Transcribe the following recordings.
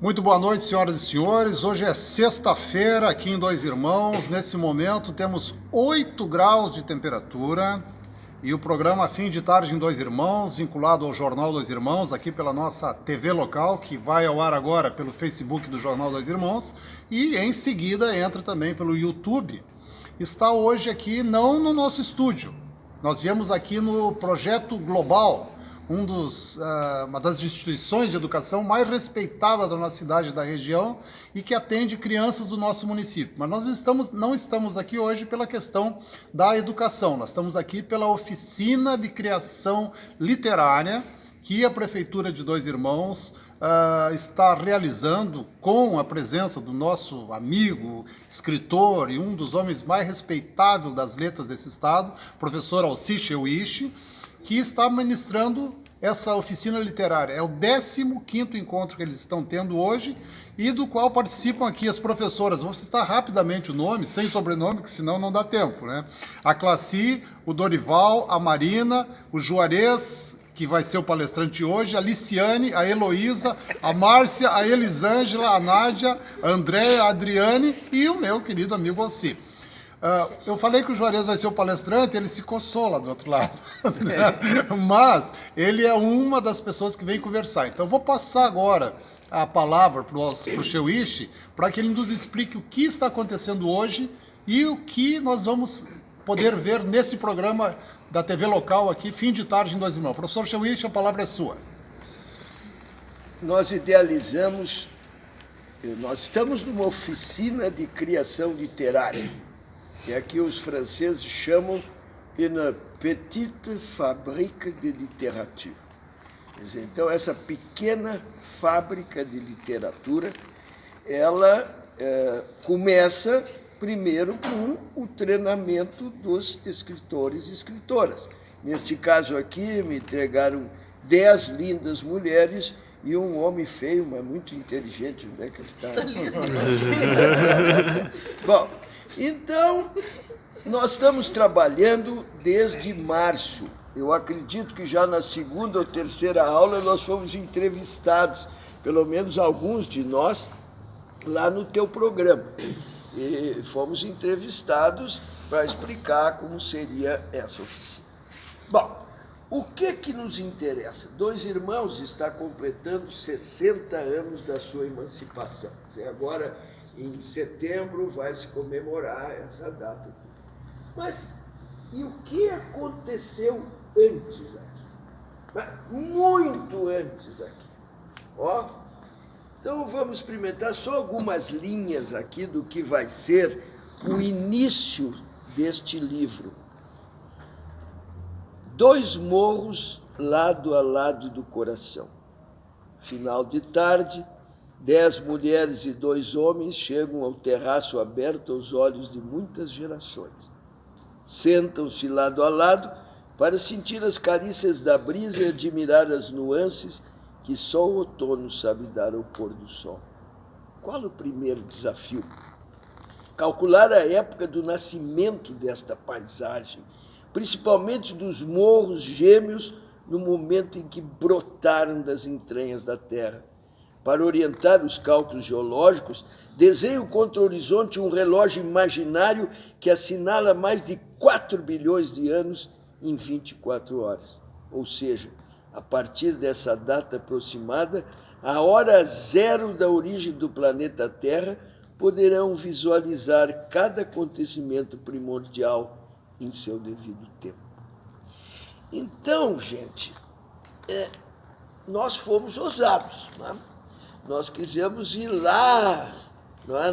Muito boa noite, senhoras e senhores. Hoje é sexta-feira aqui em Dois Irmãos. Nesse momento temos 8 graus de temperatura e o programa Fim de Tarde em Dois Irmãos, vinculado ao Jornal Dois Irmãos, aqui pela nossa TV local, que vai ao ar agora pelo Facebook do Jornal Dois Irmãos e em seguida entra também pelo YouTube. Está hoje aqui não no nosso estúdio. Nós viemos aqui no Projeto Global, uma das instituições de educação mais respeitadas da nossa cidade e da região e que atende crianças do nosso município. Mas nós não estamos aqui hoje pela questão da educação, nós estamos aqui pela oficina de criação literária que a Prefeitura de Dois Irmãos está realizando com a presença do nosso amigo, escritor e um dos homens mais respeitáveis das letras desse estado, professor Alci Cheuishi, que está ministrando essa oficina literária. É o 15º encontro que eles estão tendo hoje e do qual participam aqui as professoras. Vou citar rapidamente o nome, sem sobrenome, que senão não dá tempo, né? A Classi, o Dorival, a Marina, o Juarez, que vai ser o palestrante hoje, a Liciane, a Heloísa, a Márcia, a Elisângela, a Nádia, a Andréia, a Adriane e o meu querido amigo Alci. Eu falei que o Juarez vai ser o palestrante, ele se coçou lá do outro lado, né? Mas ele é uma das pessoas que vem conversar. Então eu vou passar agora a palavra para o Cheuishi para que ele nos explique o que está acontecendo hoje e o que nós vamos poder ver nesse programa da TV local aqui, Fim de Tarde em Dois Irmãos. Professor Cheuishi, a palavra é sua. Nós estamos numa oficina de criação literária. E aqui os franceses chamam une petite fabrique de littérature. Então, essa pequena fábrica de literatura, ela começa primeiro com o treinamento dos escritores e escritoras. Neste caso aqui, me entregaram 10 lindas mulheres e um homem feio, mas muito inteligente. Onde é que está? Bom, então, nós estamos trabalhando desde março. Eu acredito que já na segunda ou terceira aula nós fomos entrevistados, pelo menos alguns de nós, lá no teu programa. E fomos entrevistados para explicar como seria essa oficina. Bom, o que nos interessa? Dois Irmãos está completando 60 anos da sua emancipação. Agora, em setembro, vai se comemorar essa data aqui. Mas, e o que aconteceu antes aqui? Muito antes aqui. Ó, então vamos experimentar só algumas linhas aqui do que vai ser o início deste livro. 2 morros lado a lado do coração. Final de tarde, 10 mulheres e 2 homens chegam ao terraço aberto aos olhos de muitas gerações. Sentam-se lado a lado para sentir as carícias da brisa e admirar as nuances que só o outono sabe dar ao pôr do sol. Qual o primeiro desafio? Calcular a época do nascimento desta paisagem, principalmente dos morros gêmeos no momento em que brotaram das entranhas da terra. Para orientar os cálculos geológicos, desenho contra o horizonte um relógio imaginário que assinala mais de 4 bilhões de anos em 24 horas. Ou seja, a partir dessa data aproximada, a hora zero da origem do planeta Terra, poderão visualizar cada acontecimento primordial em seu devido tempo. Então, gente, nós fomos ousados, né? Nós quisemos ir lá, não é,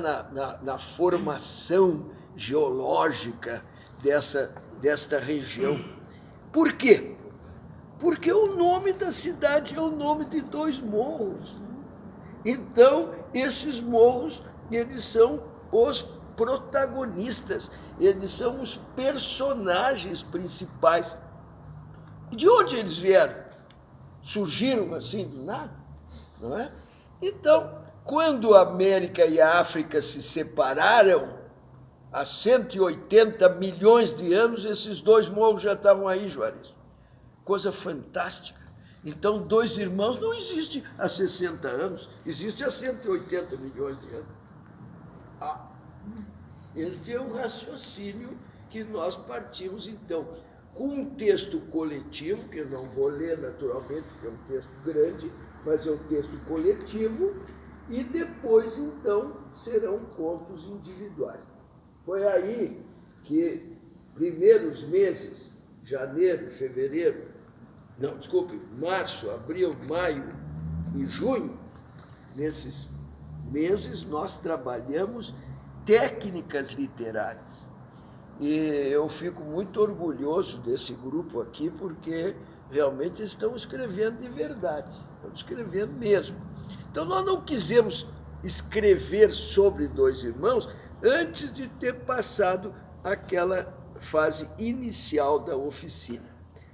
na formação geológica desta região. Por quê? Porque o nome da cidade é o nome de 2 morros. Então, esses morros, eles são os protagonistas, eles são os personagens principais. De onde eles vieram? Surgiram assim do nada, não é? Então, quando a América e a África se separaram, há 180 milhões de anos, esses 2 morros já estavam aí, Juarez. Coisa fantástica. Então, dois irmãos não existe há 60 anos, existe há 180 milhões de anos. Este é o raciocínio que nós partimos, então, com um texto coletivo, que eu não vou ler naturalmente, porque é um texto grande, mas é um texto coletivo, e depois, então, serão contos individuais. Foi aí que, primeiros meses, janeiro, fevereiro, não, desculpe, março, abril, maio e junho, nesses meses nós trabalhamos técnicas literárias. E eu fico muito orgulhoso desse grupo aqui, porque realmente estão escrevendo de verdade, estão escrevendo mesmo. Então nós não quisemos escrever sobre dois irmãos antes de ter passado aquela fase inicial da oficina.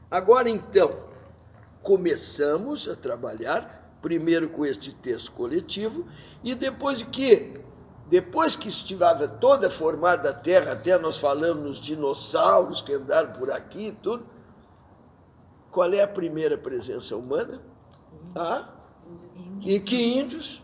Agora então, começamos a trabalhar, primeiro com este texto coletivo, e depois que estivava toda formada a Terra, até nós falamos nos dinossauros que andaram por aqui e tudo, qual é a primeira presença humana? E que índios?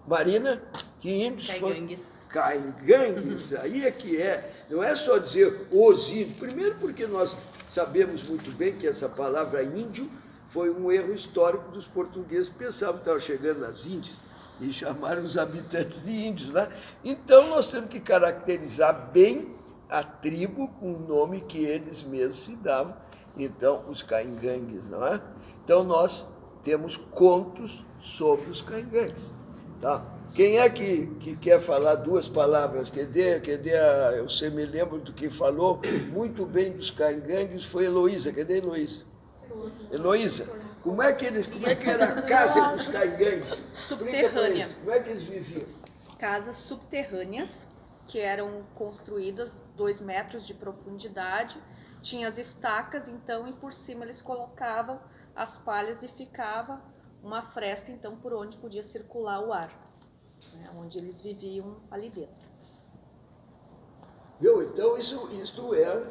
Marina? Que índios? Caingangues. Caingangues, aí é que é. Não é só dizer os índios. Primeiro porque nós sabemos muito bem que essa palavra índio foi um erro histórico dos portugueses que pensavam que estavam chegando nas Índias e chamaram os habitantes de índios, né? Então nós temos que caracterizar bem a tribo com o nome que eles mesmos se davam. Então, os caingangues, não é? Então nós temos contos sobre os caingangues, tá? Quem é que quer falar duas palavras? Você me lembra do que falou muito bem dos caingangues, foi Heloísa. Cadê Heloísa? Heloísa, como é que era a casa dos caingangues? Subterrânea. Como é que eles viviam? Casas subterrâneas, que eram construídas 2 metros de profundidade, tinha as estacas, então, e por cima eles colocavam as palhas e ficava uma fresta, então, por onde podia circular o ar, né, onde eles viviam ali dentro. Viu? Então, isso é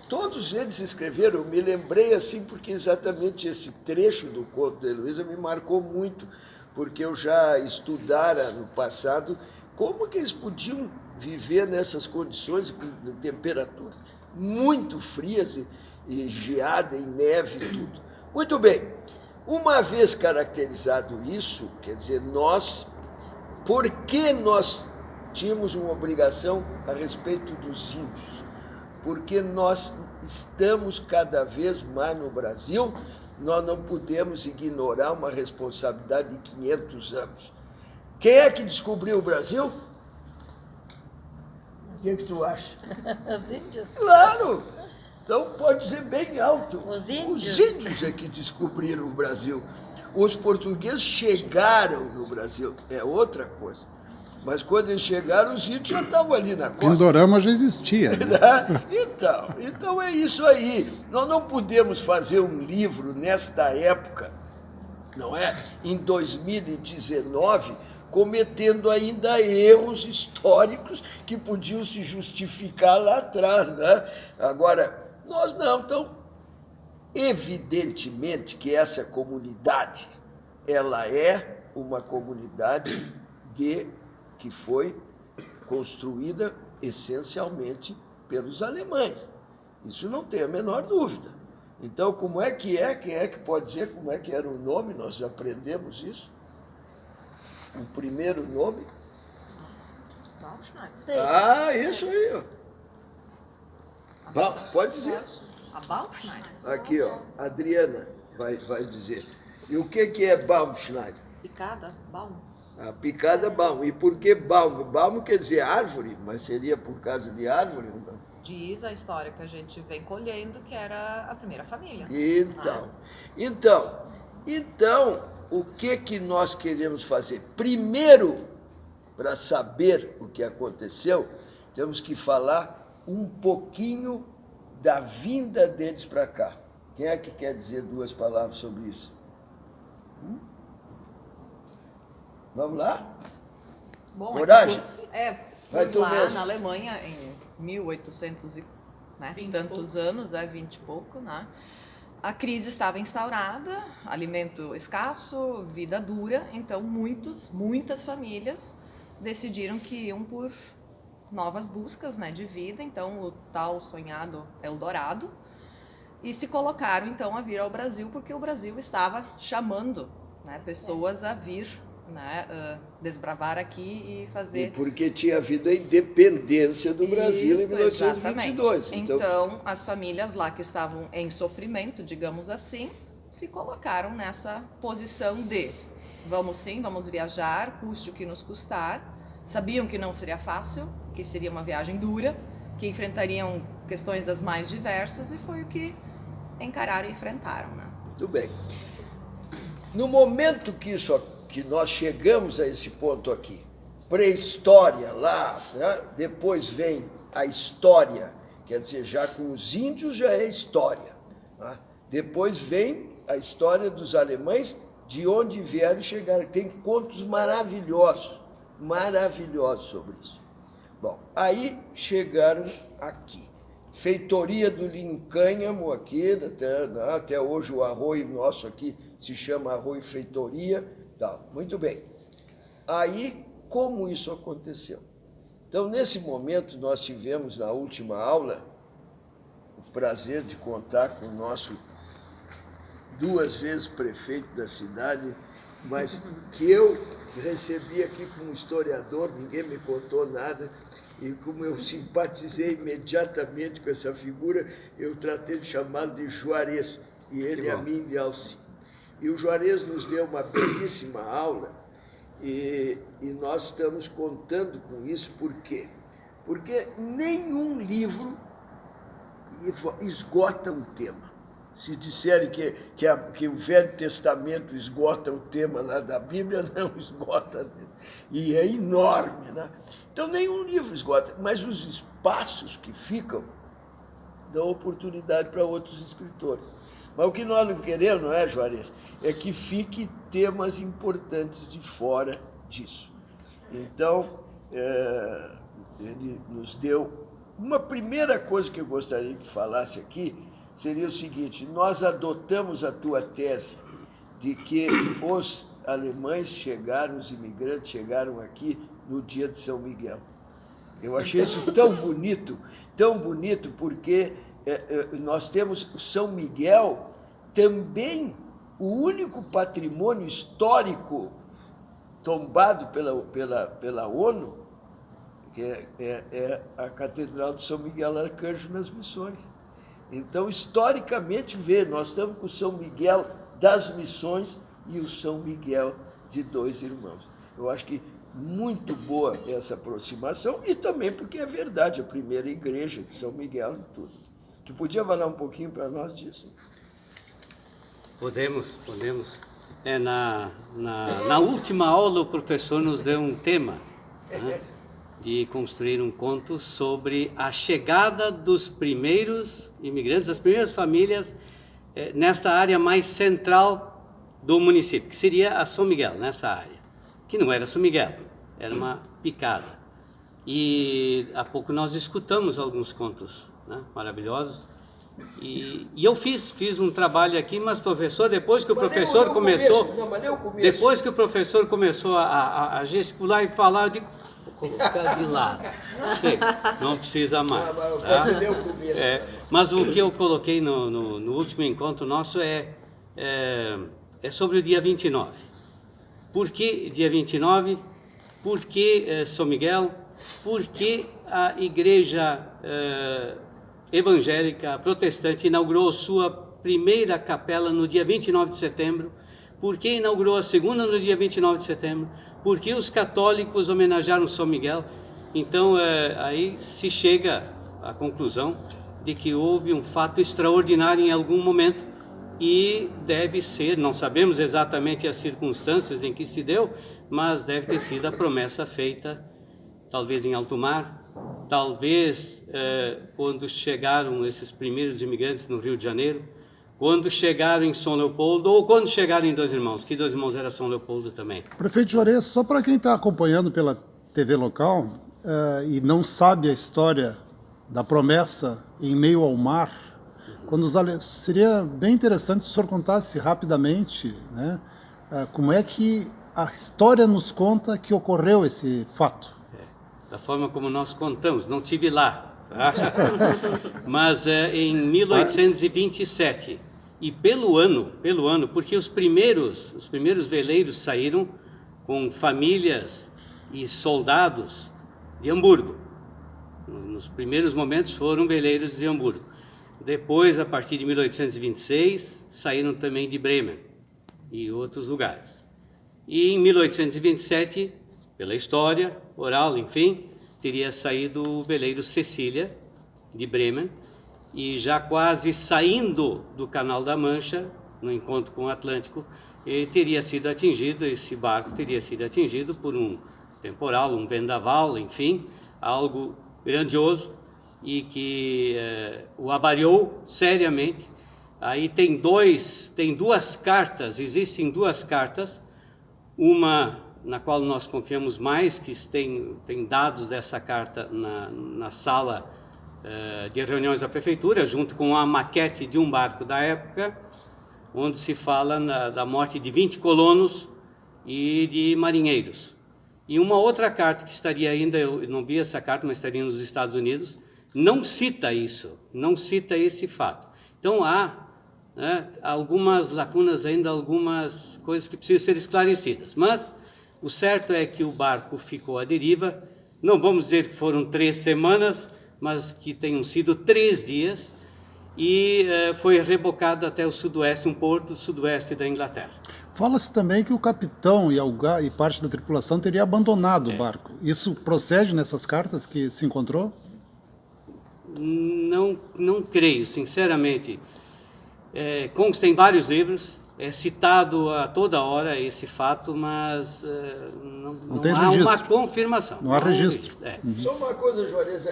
todos eles escreveram, eu me lembrei assim, porque exatamente esse trecho do conto da Heloísa me marcou muito, porque eu já estudara no passado como que eles podiam viver nessas condições de temperaturas muito frias e geada e neve e tudo. Muito bem, uma vez caracterizado isso, quer dizer, por que nós tínhamos uma obrigação a respeito dos índios? Porque nós estamos cada vez mais no Brasil, nós não podemos ignorar uma responsabilidade de 500 anos. Quem é que descobriu o Brasil? O que tu acha? Os índios? Claro! Então pode dizer bem alto. Os índios? Os índios é que descobriram o Brasil. Os portugueses chegaram no Brasil, é outra coisa. Mas quando eles chegaram, os índios já estavam ali na costa. Pindorama já existia. Né? Então é isso aí. Nós não podemos fazer um livro nesta época, não é? Em 2019, cometendo ainda erros históricos que podiam se justificar lá atrás, né? Agora, nós não. Então, evidentemente que essa comunidade, ela é uma comunidade que foi construída essencialmente pelos alemães. Isso não tem a menor dúvida. Então, como é que é? Quem é que pode dizer como é que era o nome? Nós já aprendemos isso. O primeiro nome? Bauschneid. Isso aí, ó. Pode dizer. A Bauschneid. Aqui, ó, Adriana vai dizer. E o que é Baumschneid? Picada, Baum. A picada Baum. E por que Baum? Baum quer dizer árvore, mas seria por causa de árvore ou não? Diz a história que a gente vem colhendo que era a primeira família. Então, o que nós queremos fazer? Primeiro, para saber o que aconteceu, temos que falar um pouquinho da vinda deles para cá. Quem é que quer dizer 2 palavras sobre isso? Vamos lá? Bom, Coragem? Vai tu lá mesmo. na Alemanha, em 1800 e tantos anos, 20 e pouco, né? a crise estava instaurada, alimento escasso, vida dura, então muitas famílias decidiram que iam por novas buscas, né, de vida, então o tal sonhado Eldorado, e se colocaram então a vir ao Brasil porque o Brasil estava chamando, né, pessoas a vir, né, desbravar aqui e fazer... E porque tinha havido a independência do Brasil em 1922. Então, as famílias lá que estavam em sofrimento, digamos assim, se colocaram nessa posição de vamos sim, vamos viajar, custe o que nos custar. Sabiam que não seria fácil, que seria uma viagem dura, que enfrentariam questões das mais diversas, e foi o que encararam e enfrentaram, né? Muito bem. No momento que nós chegamos a esse ponto aqui, pré-história lá, né? Depois vem a história, quer dizer, já com os índios já é história, né? Depois vem a história dos alemães, de onde vieram e chegaram. Tem contos maravilhosos sobre isso. Bom, aí chegaram aqui. Feitoria do Lincânhamo aqui, até hoje o arroio nosso aqui se chama arroio feitoria, tal. Muito bem. Aí, como isso aconteceu? Então, nesse momento, nós tivemos na última aula o prazer de contar com o nosso 2 vezes prefeito da cidade, mas que eu recebi aqui como historiador, ninguém me contou nada, e como eu simpatizei imediatamente com essa figura, eu tratei de chamá-lo de Juarez, e ele a mim de Alci. E o Juarez nos deu uma belíssima aula, e nós estamos contando com isso, por quê? Porque nenhum livro esgota um tema. Se disserem que o Velho Testamento esgota o tema lá da Bíblia, não esgota, e é enorme, né? Então, nenhum livro esgota, mas os espaços que ficam dão oportunidade para outros escritores. Mas o que nós não queremos, não é, Juarez? É que fiquem temas importantes de fora disso. Então, ele nos deu... Uma primeira coisa que eu gostaria que falasse aqui seria o seguinte: nós adotamos a tua tese de que os alemães chegaram, os imigrantes chegaram aqui no dia de São Miguel. Eu achei isso tão bonito, porque nós temos o São Miguel também o único patrimônio histórico tombado pela ONU, que é a Catedral de São Miguel Arcanjo nas Missões. Então, historicamente, nós estamos com o São Miguel das Missões e o São Miguel de Dois Irmãos. Eu acho que muito boa essa aproximação, e também porque é verdade, a primeira igreja de São Miguel e tudo. Tu podia falar um pouquinho para nós disso? Podemos. Na última aula, o professor nos deu um tema, né, de construir um conto sobre a chegada dos primeiros imigrantes, das primeiras famílias, nesta área mais central do município, que seria a São Miguel, nessa área, que não era São Miguel, era uma picada. E há pouco nós escutamos alguns contos, né, maravilhosos, e eu fiz um trabalho aqui, mas professor, depois que o professor começou, depois que o professor começou a gesticular e falar, eu digo, vou colocar de lado, não precisa mais. Tá? Mas o que eu coloquei no último encontro nosso é sobre o dia 29. Por que dia 29? Por que São Miguel? Por que a igreja evangélica protestante inaugurou sua primeira capela no dia 29 de setembro? Por que inaugurou a segunda no dia 29 de setembro? Por que os católicos homenagearam São Miguel? Então, aí se chega à conclusão de que houve um fato extraordinário em algum momento, e deve ser, não sabemos exatamente as circunstâncias em que se deu, mas deve ter sido a promessa feita, talvez em alto mar, talvez quando chegaram esses primeiros imigrantes no Rio de Janeiro, quando chegaram em São Leopoldo, ou quando chegaram em Dois Irmãos, que Dois Irmãos era São Leopoldo também. Prefeito Juarez, só para quem está acompanhando pela TV local e não sabe a história da promessa em meio ao mar, Seria bem interessante se o senhor contasse rapidamente, né, como é que a história nos conta que ocorreu esse fato. Da forma como nós contamos, não tive lá, tá? Mas em 1827, e pelo ano, porque os primeiros veleiros saíram com famílias e soldados de Hamburgo. Nos primeiros momentos foram veleiros de Hamburgo. Depois, a partir de 1826, saíram também de Bremen e outros lugares. E em 1827, pela história oral, enfim, teria saído o veleiro Cecília, de Bremen, e já quase saindo do Canal da Mancha, no encontro com o Atlântico, esse barco teria sido atingido por um temporal, um vendaval, enfim, algo grandioso, e que o avariou seriamente. Aí existem duas cartas, uma na qual nós confiamos mais, que tem dados dessa carta na sala de reuniões da prefeitura, junto com a maquete de um barco da época, onde se fala da morte de 20 colonos e de marinheiros. E uma outra carta que estaria ainda, eu não vi essa carta, mas estaria nos Estados Unidos, não cita isso, não cita esse fato. Então há algumas lacunas ainda, algumas coisas que precisam ser esclarecidas. Mas o certo é que o barco ficou à deriva, não vamos dizer que foram 3 semanas, mas que tenham sido 3 dias, e foi rebocado até o sudoeste, um porto sudoeste da Inglaterra. Fala-se também que o capitão e parte da tripulação teria abandonado o barco. Isso procede nessas cartas que se encontrou? Não creio, sinceramente. Consta em vários livros, é citado a toda hora esse fato, mas não tem há registro. uma confirmação. Não há registro. Só uma coisa, Juarez,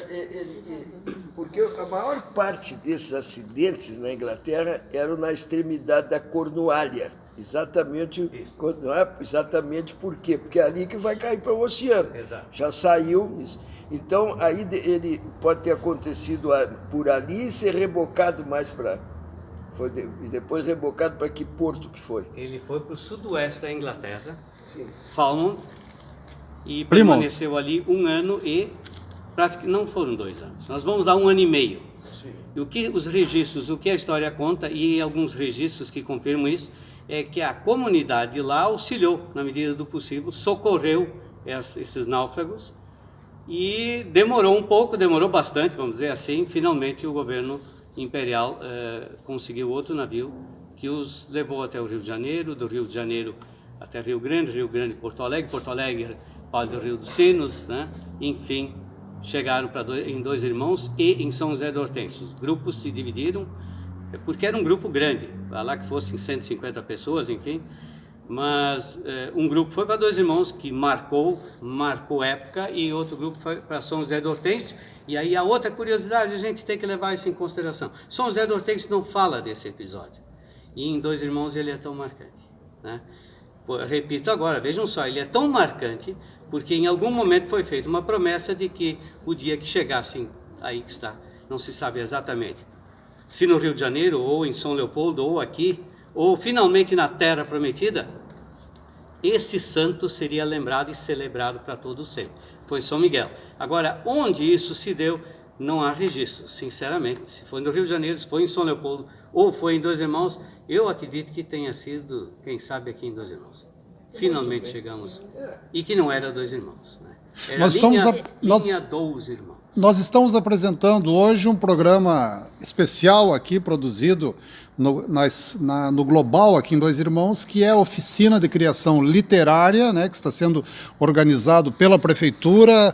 porque a maior parte desses acidentes na Inglaterra eram na extremidade da Cornualha. Exatamente por quê? Porque é ali que vai cair para o oceano. Exato. Já saiu isso. Então, aí ele pode ter acontecido por ali e ser rebocado mais para... E depois rebocado para que porto que foi? Ele foi para o sudoeste da Inglaterra, Sim. Falmouth, e permaneceu ali 1 ano e praticamente não foram 2 anos. Nós vamos dar 1 ano e meio. Sim. E o que a história conta, e alguns registros que confirmam isso, é que a comunidade lá auxiliou, na medida do possível, socorreu esses náufragos, e demorou bastante, vamos dizer assim. Finalmente o governo imperial conseguiu outro navio que os levou até o Rio de Janeiro, do Rio de Janeiro até Rio Grande, Porto Alegre, Padre do Rio dos Sinos, né? Enfim, chegaram em Dois Irmãos e em São José do Hortêncio. Os grupos se dividiram, porque era um grupo grande, lá que fossem 150 pessoas, enfim, mas um grupo foi para Dois Irmãos, que marcou época, e outro grupo foi para São José do Hortêncio. E aí a outra curiosidade, a gente tem que levar isso em consideração. São José do Hortêncio não fala desse episódio, e em Dois Irmãos ele é tão marcante, né? Repito agora, vejam só, ele é tão marcante porque em algum momento foi feita uma promessa de que o dia que chegassem, aí que está, não se sabe exatamente, se no Rio de Janeiro, ou em São Leopoldo, ou aqui, ou finalmente na Terra Prometida, esse santo seria lembrado e celebrado para todos sempre. Foi São Miguel. Agora, onde isso se deu, não há registro, sinceramente. Se foi no Rio de Janeiro, se foi em São Leopoldo, ou foi em Dois Irmãos, eu acredito que tenha sido, quem sabe, aqui em Dois Irmãos. Finalmente chegamos. E que não era Dois Irmãos, né? Era linha Dois Irmãos. Nós estamos apresentando hoje um programa especial aqui, produzido no Global, aqui em Dois Irmãos, que é a oficina de criação literária, né, que está sendo organizado pela Prefeitura,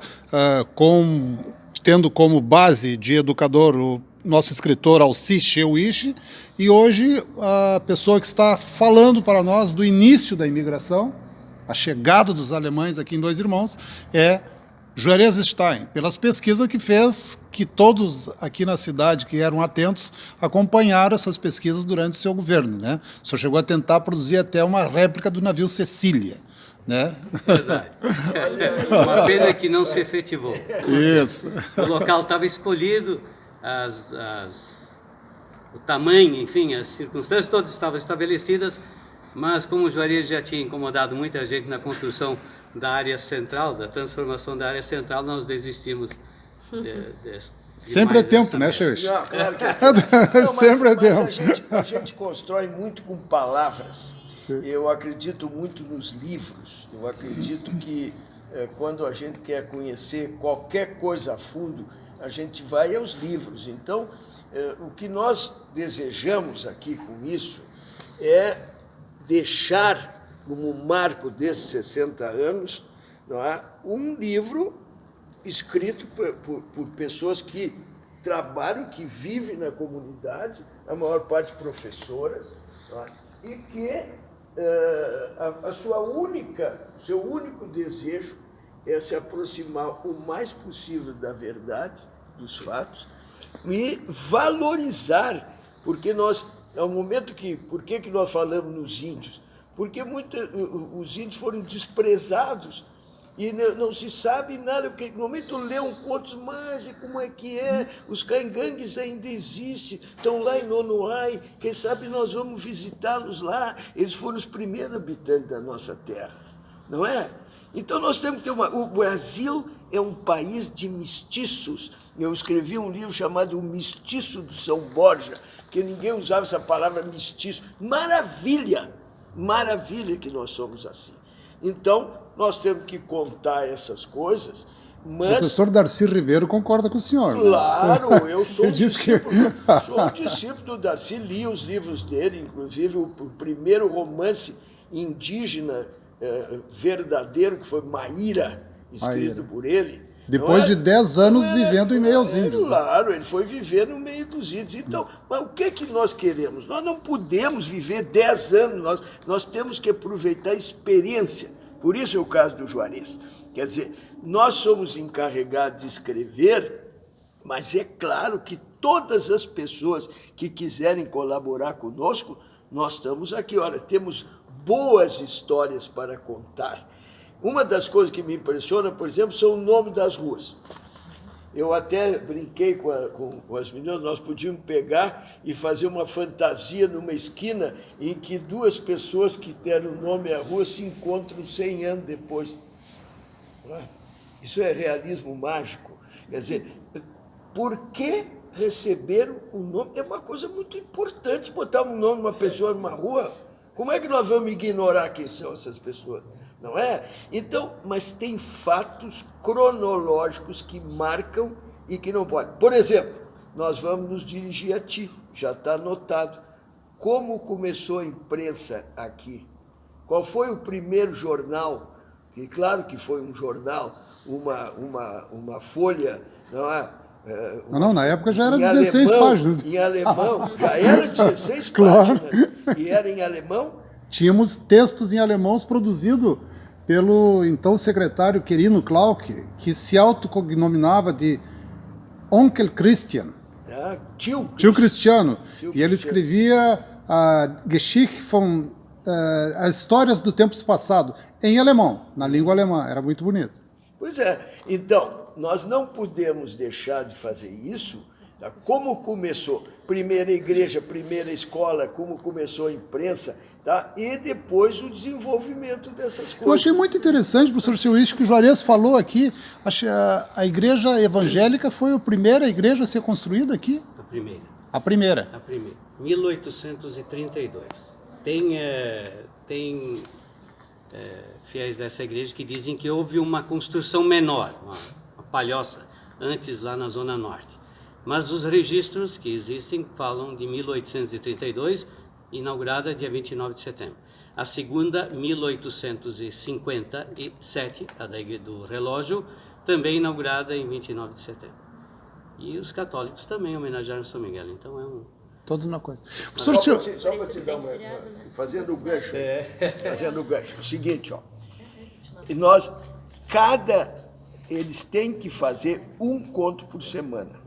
tendo como base de educador o nosso escritor Alci Cheuishi, e hoje a pessoa que está falando para nós do início da imigração, a chegada dos alemães aqui em Dois Irmãos, é Juarez Stein, pelas pesquisas que fez, que todos aqui na cidade que eram atentos acompanharam essas pesquisas durante o seu governo, né? O senhor chegou a tentar produzir até uma réplica do navio Cecília, né? Verdade. Uma pena que não se efetivou. Isso. O local estava escolhido, o tamanho, enfim, as circunstâncias todas estavam estabelecidas, mas como o Juarez já tinha incomodado muita gente na construção da área central, da transformação da área central, nós desistimos Sempre é tempo, né, Xerxes? Não, claro que é. Não, Sempre é mas tempo. a gente constrói muito com palavras. Sim. Eu acredito muito nos livros. Eu acredito que quando a gente quer conhecer qualquer coisa a fundo, a gente vai aos livros. Então, o que nós desejamos aqui com isso é deixar, como marco desses 60 anos, não é, um livro escrito por pessoas que trabalham, que vivem na comunidade, a maior parte professoras, não é, e que seu único desejo é se aproximar o mais possível da verdade, dos fatos, e valorizar, porque nós, ao momento que, por que nós falamos nos índios? Porque os índios foram desprezados e não se sabe nada, porque no momento lêem contos, mas e como é que é? Os caingangues ainda existem, estão lá em Nonoai, quem sabe nós vamos visitá-los lá, eles foram os primeiros habitantes da nossa terra, não é? Então nós temos que ter o Brasil é um país de mestiços. Eu escrevi um livro chamado O Mestiço de São Borja, porque ninguém usava essa palavra mestiço. Maravilha! Maravilha que nós somos assim. Então, nós temos que contar essas coisas, mas... O professor Darcy Ribeiro concorda com o senhor. Claro, né? eu sou Sou um discípulo do Darcy, li os livros dele, inclusive o primeiro romance indígena verdadeiro, que foi Maíra, escrito por ele. Depois de 10 anos vivendo em meio aos índios. Claro, ele foi viver no meio dos índios. Então, mas o que nós queremos? Nós não podemos viver 10 anos, nós temos que aproveitar a experiência. Por isso é o caso do Juarez. Quer dizer, nós somos encarregados de escrever, mas é claro que todas as pessoas que quiserem colaborar conosco, nós estamos aqui. Olha, temos boas histórias para contar. Uma das coisas que me impressiona, por exemplo, são o nome das ruas. Eu até brinquei com as meninas, nós podíamos pegar e fazer uma fantasia numa esquina em que duas pessoas que deram nome à rua se encontram 100 anos depois. Isso é realismo mágico. Quer dizer, por que receber um nome? É uma coisa muito importante botar um nome de uma pessoa numa rua. Como é que nós vamos ignorar quem são essas pessoas? Não é? Então, mas tem fatos cronológicos que marcam e que não podem. Por exemplo, nós vamos nos dirigir a ti, já está anotado. Como começou a imprensa aqui? Qual foi o primeiro jornal? E claro que foi um jornal, uma folha, não é? Não, na época já era 16 páginas. Em alemão, já era 16 Claro. páginas. E era em alemão? Tínhamos textos em alemão produzidos pelo então secretário Quirino Klauck, que se autocognominava de Onkel Christian, Tio Cristiano. E ele escrevia a Geschichte von, as histórias do tempo passado, em alemão, na língua alemã. Era muito bonito. Pois é. Então, nós não podemos deixar de fazer isso. Tá? Como começou? Primeira igreja, primeira escola, como começou a imprensa, tá? E depois o desenvolvimento dessas coisas. Eu achei muito interessante, professor Silvestre, que o Juarez falou aqui. A igreja evangélica foi a primeira igreja a ser construída aqui? A primeira. A primeira. A primeira. 1832. Tem fiéis dessa igreja que dizem que houve uma construção menor, uma palhoça, antes lá na Zona Norte. Mas os registros que existem falam de 1832, inaugurada dia 29 de setembro. A segunda, 1857, a do relógio, também inaugurada em 29 de setembro. E os católicos também homenagearam São Miguel, então é um... Todos na coisa. Só para te dar fazendo o gancho. Fazendo o gancho. O seguinte, ó. Eles têm que fazer um conto por semana.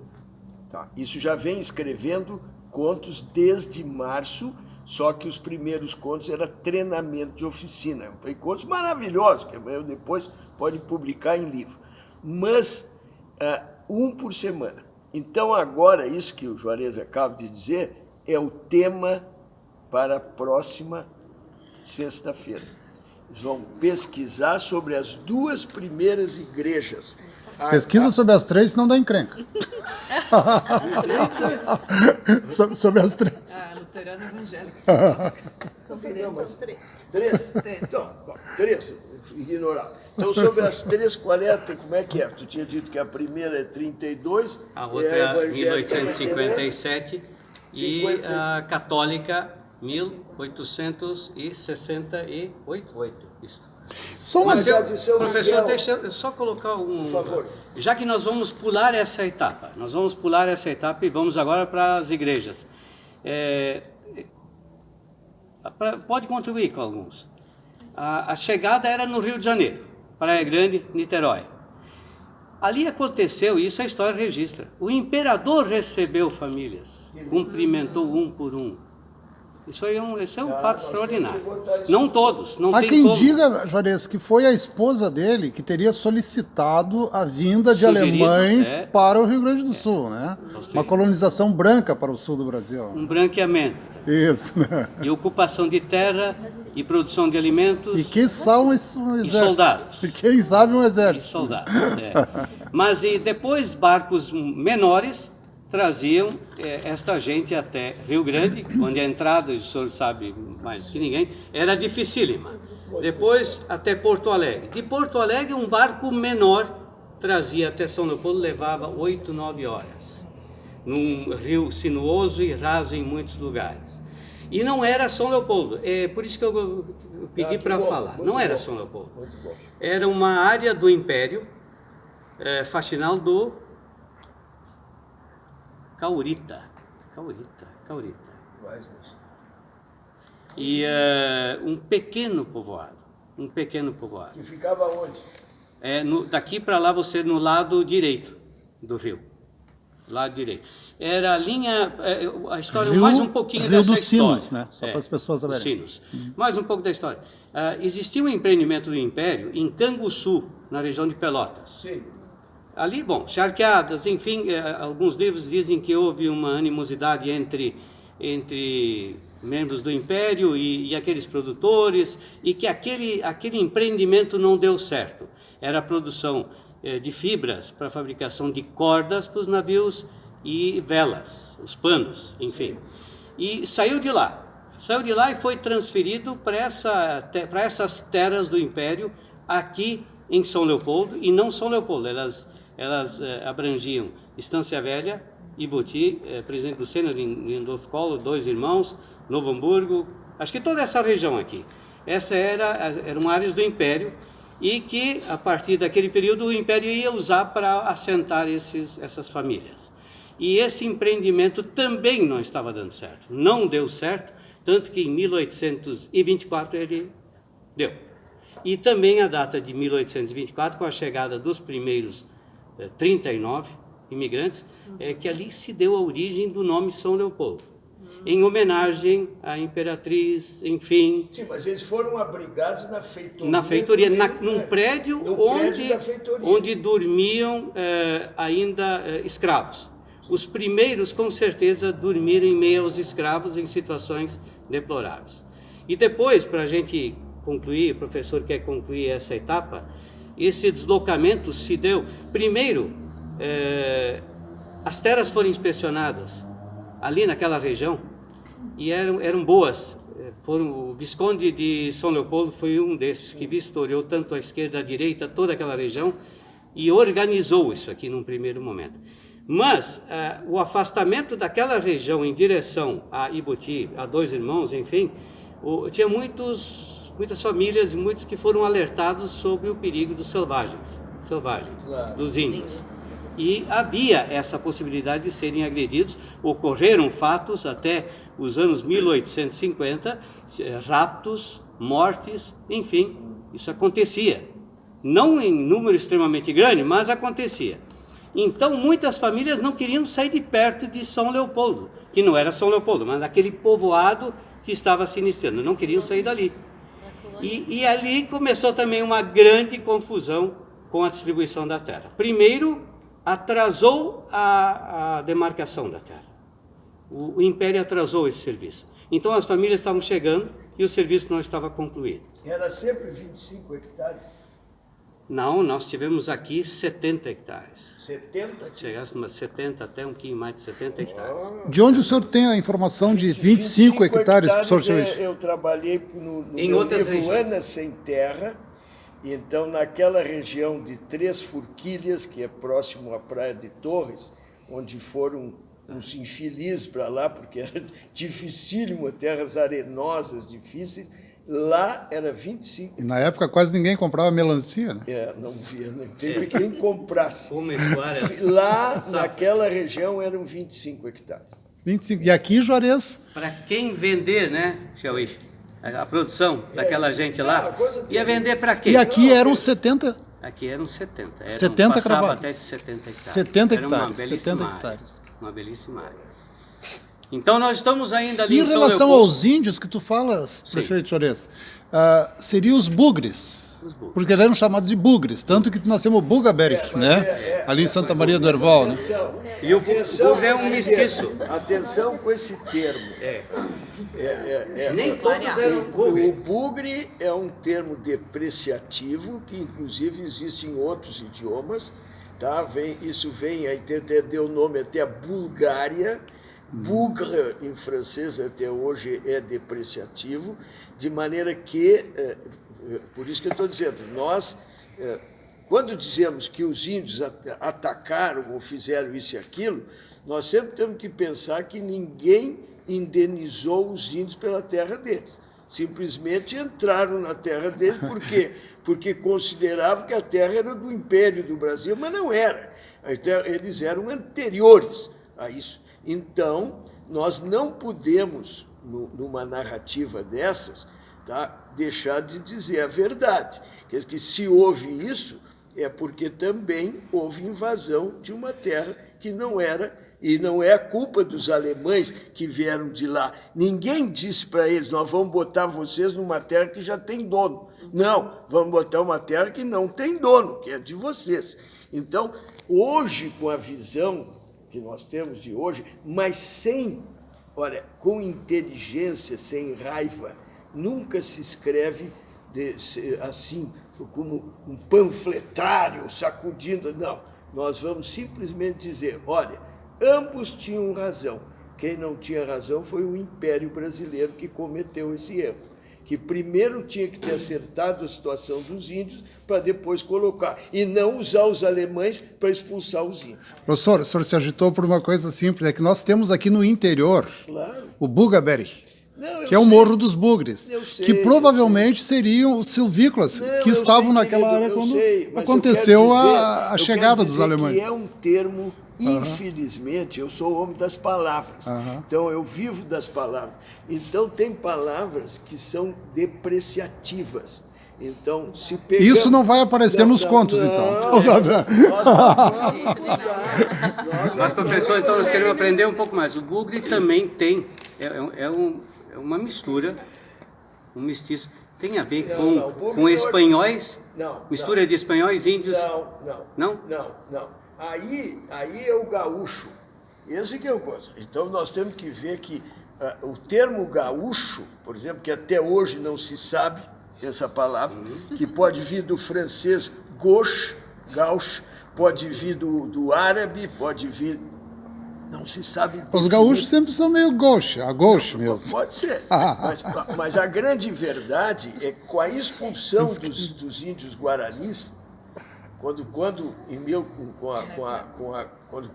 Tá? Isso já vem escrevendo contos desde março, só que os primeiros contos era treinamento de oficina. Tem contos maravilhosos, que depois pode publicar em livro. Mas um por semana. Então agora, isso que o Juarez acaba de dizer, é o tema para a próxima sexta-feira. Eles vão pesquisar sobre as 2 primeiras igrejas. Pesquisa sobre as 3, senão dá encrenca. Sobre as 3. Luterano evangélico. São 3. 3? Então, 3. Ignorar. Então, sobre as 3, como é que é? Tu tinha dito que a primeira é 32, a outra é 1857 e a católica 1868. Isso. Mas professor, deixa eu só colocar um... Por favor. Já que nós vamos pular essa etapa, e vamos agora para as igrejas. Pode contribuir com alguns. A chegada era no Rio de Janeiro, Praia Grande, Niterói. Ali aconteceu, isso a história registra, o imperador recebeu famílias, cumprimentou um por um. Isso é um fato extraordinário. Não todos, não há tem quem como. diga, Juarez, que foi a esposa dele que teria solicitado a vinda de alemães para o Rio Grande do Sul, né? Uma colonização branca para o sul do Brasil. Um branqueamento. Isso, né? E ocupação de terra, e produção de alimentos. E quiçá um exército. E soldados. E quem sabe um exército. E soldados, Mas e depois barcos menores traziam esta gente até Rio Grande, onde a entrada, o senhor sabe mais do que ninguém, era dificílima. Depois até Porto Alegre. De Porto Alegre, um barco menor trazia até São Leopoldo, levava 8, 9 horas. Num rio sinuoso e raso em muitos lugares. E não era São Leopoldo, é por isso que eu pedi para falar. Não era São Leopoldo. Era uma área do Império, faxinal do Caurita. E um pequeno povoado. Que ficava onde? Daqui para lá, você no lado direito do rio. Lado direito. Era a linha, a história, mais um pouquinho Rio dessa dos história. Sinos, né? Só para as pessoas saberem. Sinos. Mais um pouco da história. Existia um empreendimento do Império em Canguçu, na região de Pelotas. Sim. Ali, charqueadas, enfim, alguns livros dizem que houve uma animosidade entre membros do Império e aqueles produtores, e que aquele empreendimento não deu certo. Era a produção de fibras para a fabricação de cordas para os navios e velas, os panos, enfim. E saiu de lá e foi transferido para essas terras do Império, aqui em São Leopoldo, e não São Leopoldo, elas abrangiam Estância Velha, Iboti, Presidente do Sena, Lindolfo Collor, 2 Irmãos, Novo Hamburgo, acho que toda essa região aqui. Eram áreas do Império, e que, a partir daquele período, o Império ia usar para assentar essas famílias. E esse empreendimento também não estava dando certo, não deu certo, tanto que em 1824 ele deu. E também a data de 1824, com a chegada dos primeiros 39 imigrantes, que ali se deu a origem do nome São Leopoldo, em homenagem à imperatriz, enfim. Sim, mas eles foram abrigados na feitoria. Na feitoria, num prédio onde dormiam ainda escravos. Os primeiros, com certeza, dormiram em meio aos escravos em situações deploráveis. E depois, para a gente concluir, o professor quer concluir essa etapa, esse deslocamento se deu. Primeiro, as terras foram inspecionadas ali naquela região e eram boas. O Visconde de São Leopoldo foi um desses que vistoriou tanto a esquerda, a direita, toda aquela região e organizou isso aqui num primeiro momento. Mas o afastamento daquela região em direção a Iboti, a 2 Irmãos, enfim, tinha muitas famílias e muitos que foram alertados sobre o perigo dos selvagens, claro, dos índios. E havia essa possibilidade de serem agredidos. Ocorreram fatos até os anos 1850, raptos, mortes, enfim, isso acontecia. Não em número extremamente grande, mas acontecia. Então, muitas famílias não queriam sair de perto de São Leopoldo, que não era São Leopoldo, mas daquele povoado que estava se iniciando, não queriam sair dali. E ali começou também uma grande confusão com a distribuição da terra. Primeiro, atrasou a demarcação da terra. o Império atrasou esse serviço. Então as famílias estavam chegando e o serviço não estava concluído. Era sempre 25 hectares? Não, nós tivemos aqui 70 hectares. 70? Chegasse a 70, até um pouquinho mais de 70 hectares. De onde o senhor tem a informação de 25 hectares, professor Schmidt? Eu trabalhei no Em meu outras livro regiões. Ana Sem Terra, e então naquela região de Três Forquilhas, que é próximo à Praia de Torres, onde foram uns infelizes para lá, porque era dificílimo, terras arenosas, difíceis, lá era 25. E na época quase ninguém comprava melancia, né? Não via, não teve quem comprasse. Como Escoária. Lá, naquela região, eram 25 hectares. 25. E aqui em Juarez, Para quem vender, né, Chauí, a produção daquela gente lá, coisa ia vender para quê? e aqui eram 70, Aqui eram 70. 70 passava cravados. até de 70 hectares. 70 Era uma hectares, belíssima 70 área, hectares. Uma belíssima área. Então nós estamos ainda ali E em em São relação Leopoldo. aos índios que tu falas, prefeito Juarez, seriam os bugres, Os bugres. porque eles eram chamados de bugres, tanto que nós temos o Bugaberg, né? Ali em Santa Maria do Herval, né? E o Atenção bugre é com um esse mestiço. termo. Atenção com esse termo. Nem todos eram O bugres. bugre é um termo depreciativo que inclusive existe em outros idiomas, tá? Isso vem aí deu nome até a Bulgária. Bugre em francês até hoje é depreciativo, de maneira que, por isso que eu estou dizendo, nós, quando dizemos que os índios atacaram ou fizeram isso e aquilo, nós sempre temos que pensar que ninguém indenizou os índios pela terra deles. Simplesmente entraram na terra deles, por quê? Porque consideravam que a terra era do Império do Brasil, mas não era. Eles eram anteriores a isso. Então, nós não podemos, numa narrativa dessas, tá, deixar de dizer a verdade. Quer dizer, que se houve isso, é porque também houve invasão de uma terra que não era, e não é a culpa dos alemães que vieram de lá. Ninguém disse para eles, nós vamos botar vocês numa terra que já tem dono. Não, vamos botar uma terra que não tem dono, que é de vocês. Então, hoje, com a visão que nós temos de hoje, mas com inteligência, sem raiva, nunca se escreve assim, como um panfletário sacudindo, não. Nós vamos simplesmente dizer, olha, ambos tinham razão. Quem não tinha razão foi o Império Brasileiro que cometeu esse erro. Que primeiro tinha que ter acertado a situação dos índios para depois colocar, e não usar os alemães para expulsar os índios. Professor, o senhor se agitou por uma coisa simples, é que nós temos aqui no interior Claro. o Bugaberg, Não, que é o sei. Morro dos Bugres, Eu sei, que provavelmente seriam os silvícolas Não, que eu estavam sei, naquela querido, área eu quando sei, mas aconteceu eu quero dizer- a eu quero chegada dos dizer alemães. que é um termo, infelizmente, eu sou homem das palavras, então eu vivo das palavras. Então tem palavras que são depreciativas. Então, se pegamos... Isso não vai aparecer nos contos, então. Mas, professor, então nós queremos aprender um pouco mais. O bugre também tem, é uma mistura, um mestiço. Tem a ver Não, bugre com não é- espanhóis? Não, Mistura de espanhóis, índios? Não? Não? Aí é o gaúcho. Esse que é o coisa. Então nós temos que ver que o termo gaúcho, por exemplo, que até hoje não se sabe essa palavra, que pode vir do francês gauche, pode vir do árabe, pode vir... Não se sabe... Os definir. gaúchos sempre são meio gauche mesmo. Pode ser, mas a grande verdade é que com a expulsão dos índios guaranis, quando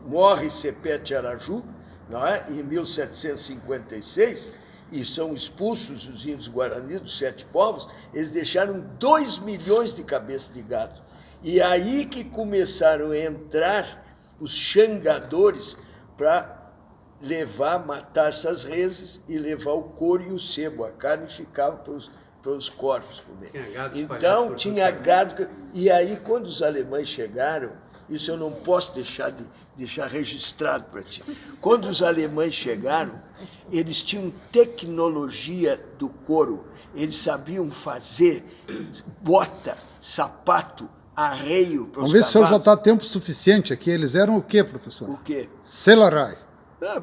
morre Sepete Araju, não é? Em 1756, e são expulsos os índios guaranis dos 7 povos, eles deixaram 2 milhões de cabeças de gado. E aí que começaram a entrar os xangadores para matar essas reses e levar o couro e o sebo. A carne ficava para os corvos comer. Então, tinha gado. E aí, quando os alemães chegaram, isso eu não posso deixar registrado para ti. Quando os alemães chegaram, eles tinham tecnologia do couro. Eles sabiam fazer bota, sapato, arreio para os Vamos ver se o senhor já cavalos. está tempo suficiente aqui. Eles eram o quê, professor? O quê? Selarai.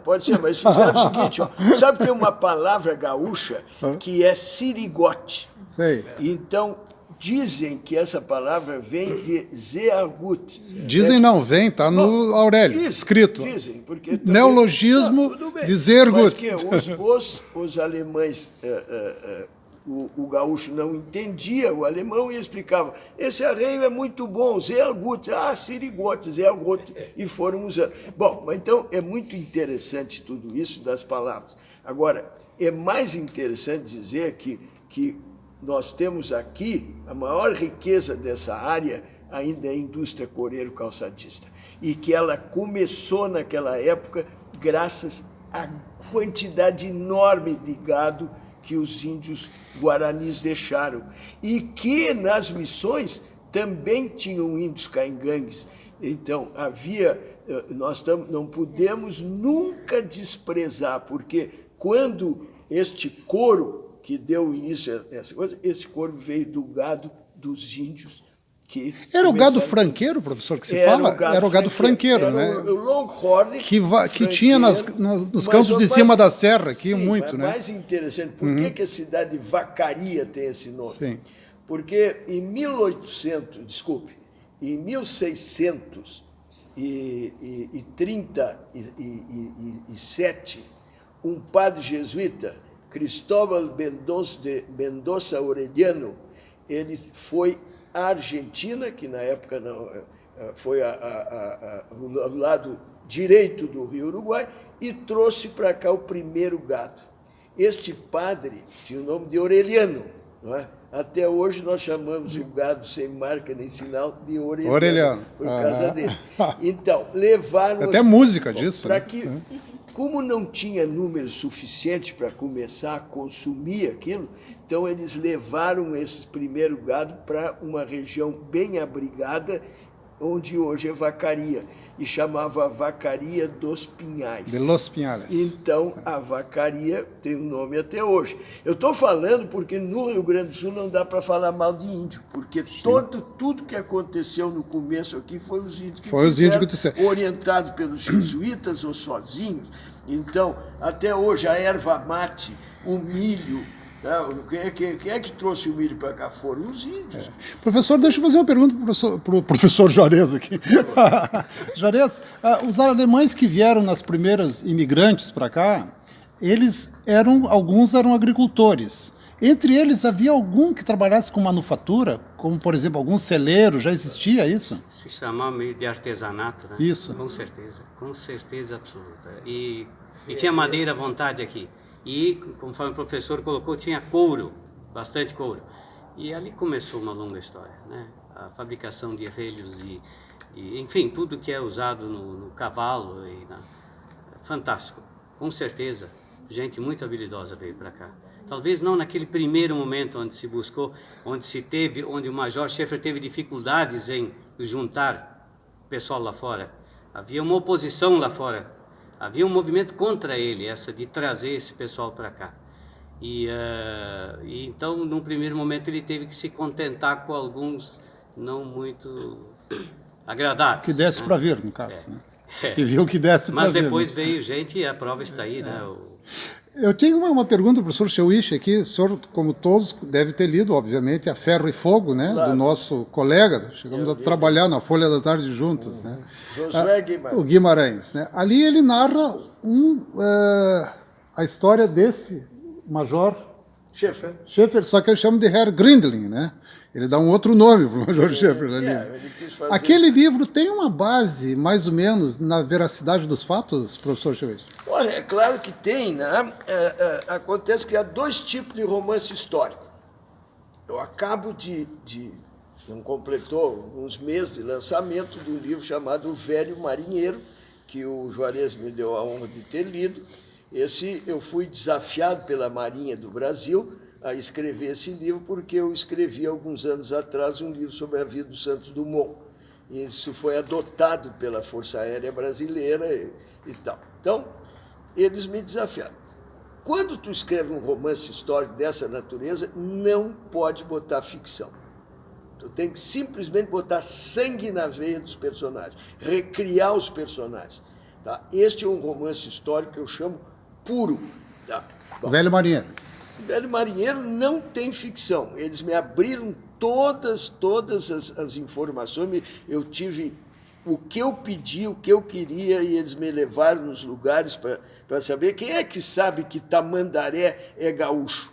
Pode ser, mas fizeram o seguinte, ó, sabe que tem uma palavra gaúcha que é sirigote. Sei. Então, dizem que essa palavra vem de zeargut. Dizem não, vem, tá no Aurélio, escrito. Dizem, porque também, Neologismo tudo bem, de zeargut. mas que os alemães, o gaúcho não entendia o alemão e explicava, esse arreio é muito bom, zeargut, sirigote, zeargut, e foram usando. Bom, mas então é muito interessante tudo isso das palavras. Agora, é mais interessante dizer que nós temos aqui a maior riqueza dessa área ainda é a indústria coreiro-calçadista. E que ela começou naquela época graças à quantidade enorme de gado que os índios guaranis deixaram. E que nas missões também tinham índios caingangues. Então, nós não podemos nunca desprezar, porque quando este couro que deu início a essa coisa, esse couro veio do gado dos índios. Era o gado franqueiro, professor, que se fala? Era o gado franqueiro, né? O Longhorn. Que tinha nos campos de cima da serra, aqui muito, né? Mais interessante, por que a cidade de Vacaria tem esse nome? Sim. Porque em 1637, um padre jesuíta, Cristóbal Mendonça Orellano, ele foi à Argentina, que na época não, foi o lado direito do Rio Uruguai, e trouxe para cá o primeiro gado. Este padre tinha o nome de Orellano, não é? Até hoje nós chamamos o gado sem marca nem sinal de Orellano. Por causa dele. Então, levaram... Tem até música disso. Para que... Como não tinha número suficiente para começar a consumir aquilo, então eles levaram esse primeiro gado para uma região bem abrigada, onde hoje é Vacaria, e chamava Vacaria dos Pinhais. De Los Pinhales. Então, a Vacaria tem um nome até hoje. Eu estou falando porque no Rio Grande do Sul não dá para falar mal de índio, porque tudo que aconteceu no começo aqui foi os índios que fizeram, orientado pelos jesuítas ou sozinhos. Então, até hoje, a erva mate, o milho... Quem é que trouxe o milho para cá? Foram os índios. Professor, deixa eu fazer uma pergunta para o professor Juarez aqui. Juarez, os alemães que vieram nas primeiras imigrantes para cá, alguns eram agricultores. Entre eles, havia algum que trabalhasse com manufatura, como, por exemplo, algum celeiro, já existia isso? Se chamava meio de artesanato, né? Isso. Com certeza absoluta. E tinha madeira à vontade aqui. E, conforme o professor colocou, tinha couro, bastante couro. E ali começou uma longa história, né? A fabricação de relhos e enfim, tudo que é usado no cavalo. Fantástico. Com certeza, gente muito habilidosa veio para cá. Talvez não naquele primeiro momento onde se buscou, onde o Major Schaeffer teve dificuldades em juntar o pessoal lá fora. Havia uma oposição lá fora. Havia um movimento contra ele, essa de trazer esse pessoal para cá. E então, num primeiro momento, ele teve que se contentar com alguns não muito agradáveis. Que desse, né? Para vir, no caso. Né? Que viu que desse para vir. Mas depois veio gente e a prova está aí, né? Eu tenho uma pergunta para o professor Cheuich aqui. O senhor, como todos, deve ter lido, obviamente, A Ferro e Fogo, né? Claro. Do nosso colega. Chegamos a trabalhar na Folha da Tarde juntos, né? Josué Guimarães. O Guimarães, né? Ali ele narra a história desse Major Schaeffer, só que ele chama de Herr Grindling, né? Ele dá um outro nome para o Major Schaeffer ali. Aquele livro tem uma base, mais ou menos, na veracidade dos fatos, professor Cheuich? Olha, é claro que tem, né? Acontece que há dois tipos de romance histórico. Eu acabo não completou alguns meses de lançamento do livro chamado O Velho Marinheiro, que o Juarez me deu a honra de ter lido. Eu fui desafiado pela Marinha do Brasil a escrever esse livro, porque eu escrevi alguns anos atrás um livro sobre a vida do Santos Dumont. E isso foi adotado pela Força Aérea Brasileira e tal. Então, eles me desafiaram. Quando tu escreve um romance histórico dessa natureza, não pode botar ficção. Tu tem que simplesmente botar sangue na veia dos personagens, recriar os personagens. Tá? Este é um romance histórico que eu chamo puro. Tá? O Velho Marinheiro. O Velho Marinheiro não tem ficção. Eles me abriram todas as informações. Eu tive o que eu pedi, o que eu queria, e eles me levaram nos lugares para saber. Quem é que sabe que Tamandaré é gaúcho?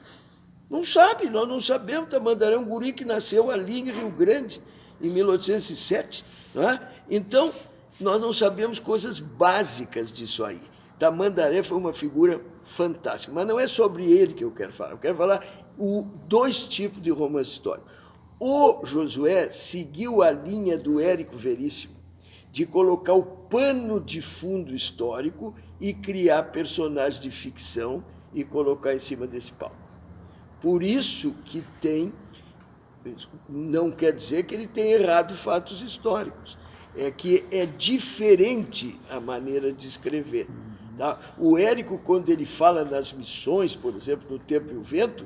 Não sabe, nós não sabemos. Tamandaré é um guri que nasceu ali em Rio Grande, em 1807. Não é? Então, nós não sabemos coisas básicas disso aí. Tamandaré foi uma figura fantástica, mas não é sobre ele que eu quero falar. Eu quero falar dois tipos de romance histórico. O Josué seguiu a linha do Érico Veríssimo, de colocar o pano de fundo histórico e criar personagens de ficção e colocar em cima desse palco. Por isso que não quer dizer que ele tenha errado fatos históricos, é que é diferente a maneira de escrever. Tá? O Érico, quando ele fala nas missões, por exemplo, no Tempo e o Vento,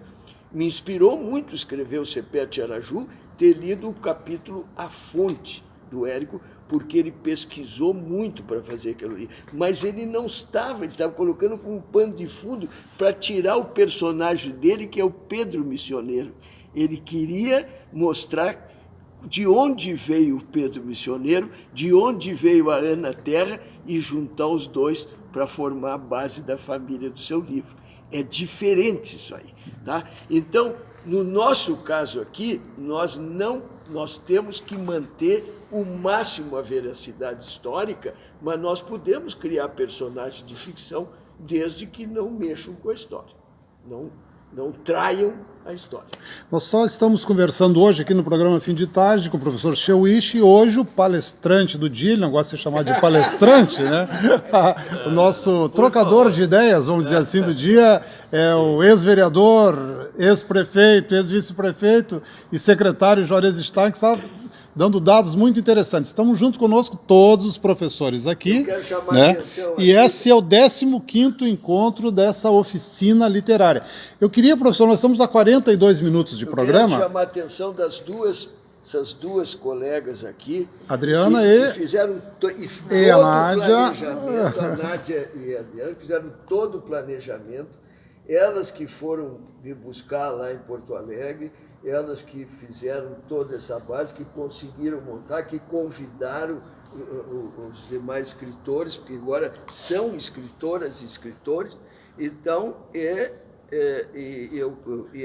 me inspirou muito a escrever o Sepete Araju, ter lido o capítulo A Fonte do Érico, porque ele pesquisou muito para fazer aquilo ali. Mas ele não estava, ele estava colocando como um pano de fundo para tirar o personagem dele, que é o Pedro Missioneiro. Ele queria mostrar de onde veio o Pedro Missioneiro, de onde veio a Ana Terra, e juntar os dois para formar a base da família do seu livro. É diferente isso aí. Tá? Então, no nosso caso aqui, nós temos que manter o máximo a veracidade histórica, mas nós podemos criar personagens de ficção desde que não mexam com a história. Não traiam a história. Nós só estamos conversando hoje aqui no programa Fim de Tarde com o professor Cheuiche, e hoje o palestrante do dia, ele não gosta de ser chamado de palestrante, né? O nosso trocador de ideias, vamos dizer assim, do dia é o ex-vereador, ex-prefeito, ex-vice-prefeito e secretário Juarez Stein, que está dando dados muito interessantes. Estamos junto conosco todos os professores aqui. Eu quero chamar né? a atenção E aqui. esse é o 15º encontro dessa oficina literária. Eu queria, professor, nós estamos a 42 minutos de programa. Eu quero chamar a atenção essas duas colegas aqui, Adriana que fizeram e a todo Nádia. o planejamento, a Nádia e a Adriana fizeram todo o planejamento, elas que foram me buscar lá em Porto Alegre, elas que fizeram toda essa base, que conseguiram montar, que convidaram os demais escritores, porque agora são escritoras e escritores, então e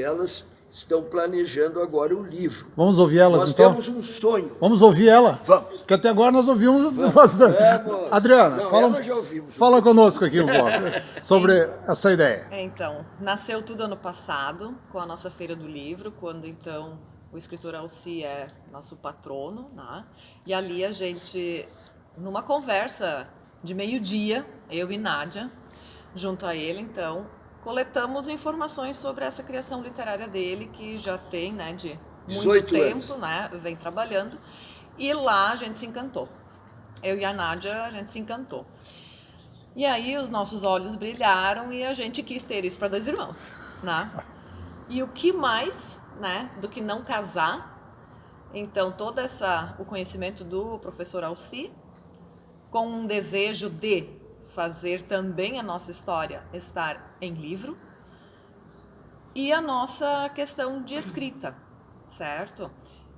elas estão planejando agora o livro. Vamos ouvir elas, Nós então? temos um sonho. Vamos ouvir ela? Vamos. Porque até agora nós ouvimos bastante. Adriana, Não, fala, ela já ouvimos. fala conosco aqui um pouco sobre essa ideia. Então, nasceu tudo ano passado, com a nossa Feira do Livro, quando então o escritor Alci é nosso patrono, né? E ali a gente, numa conversa de meio-dia, eu e Nádia, junto a ele, então, coletamos informações sobre essa criação literária dele, que já tem, né, de muito 18 tempo, anos. né, vem trabalhando. E lá a gente se encantou. Eu e a Nádia, a gente se encantou. E aí os nossos olhos brilharam e a gente quis ter isso para 2 irmãos, né? E o que mais, né, do que não casar? Então, todo o conhecimento do professor Alci, com um desejo de fazer também a nossa história estar em livro, e a nossa questão de escrita, certo?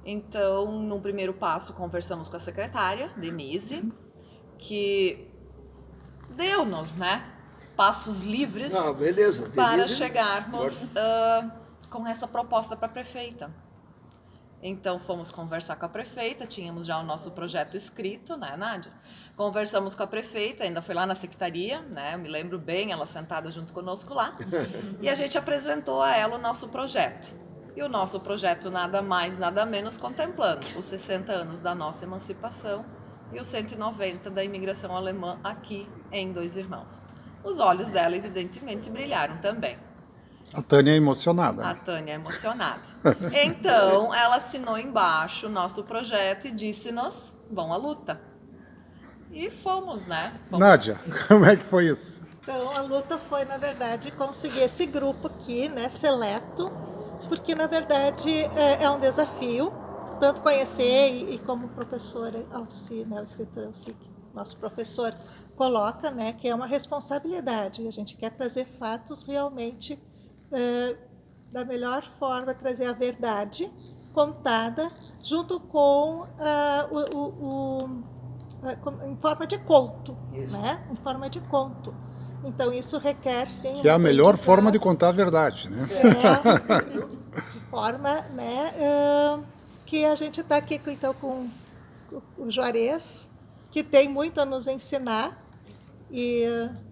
Então, num primeiro passo, conversamos com a secretária, Denise, que deu-nos, né, passos livres para Denise, chegarmos com essa proposta para a prefeita. Então, fomos conversar com a prefeita, tínhamos já o nosso projeto escrito, né, Nádia? Conversamos com a prefeita, ainda foi lá na secretaria, né? Eu me lembro bem, ela sentada junto conosco lá. E a gente apresentou a ela o nosso projeto. E o nosso projeto nada mais, nada menos contemplando os 60 anos da nossa emancipação e os 190 da imigração alemã aqui em 2 Irmãos. Os olhos dela, evidentemente, brilharam também. A Tânia é emocionada. A Tânia é emocionada. Então, ela assinou embaixo o nosso projeto e disse-nos, vão à luta. E fomos, né? Nádia, como é que foi isso? Então, a luta foi, na verdade, conseguir esse grupo aqui, né, seleto, porque, na verdade, é um desafio, tanto conhecer e como o professor Alci, né, o escritor Alci, nosso professor, coloca, né, que é uma responsabilidade. A gente quer trazer fatos realmente da melhor forma, trazer a verdade contada junto com em forma de conto, né? Em forma de conto. Então isso requer sim. Que é a melhor forma de contar a verdade, né? De forma, né, que a gente está aqui então com o Juarez, que tem muito a nos ensinar e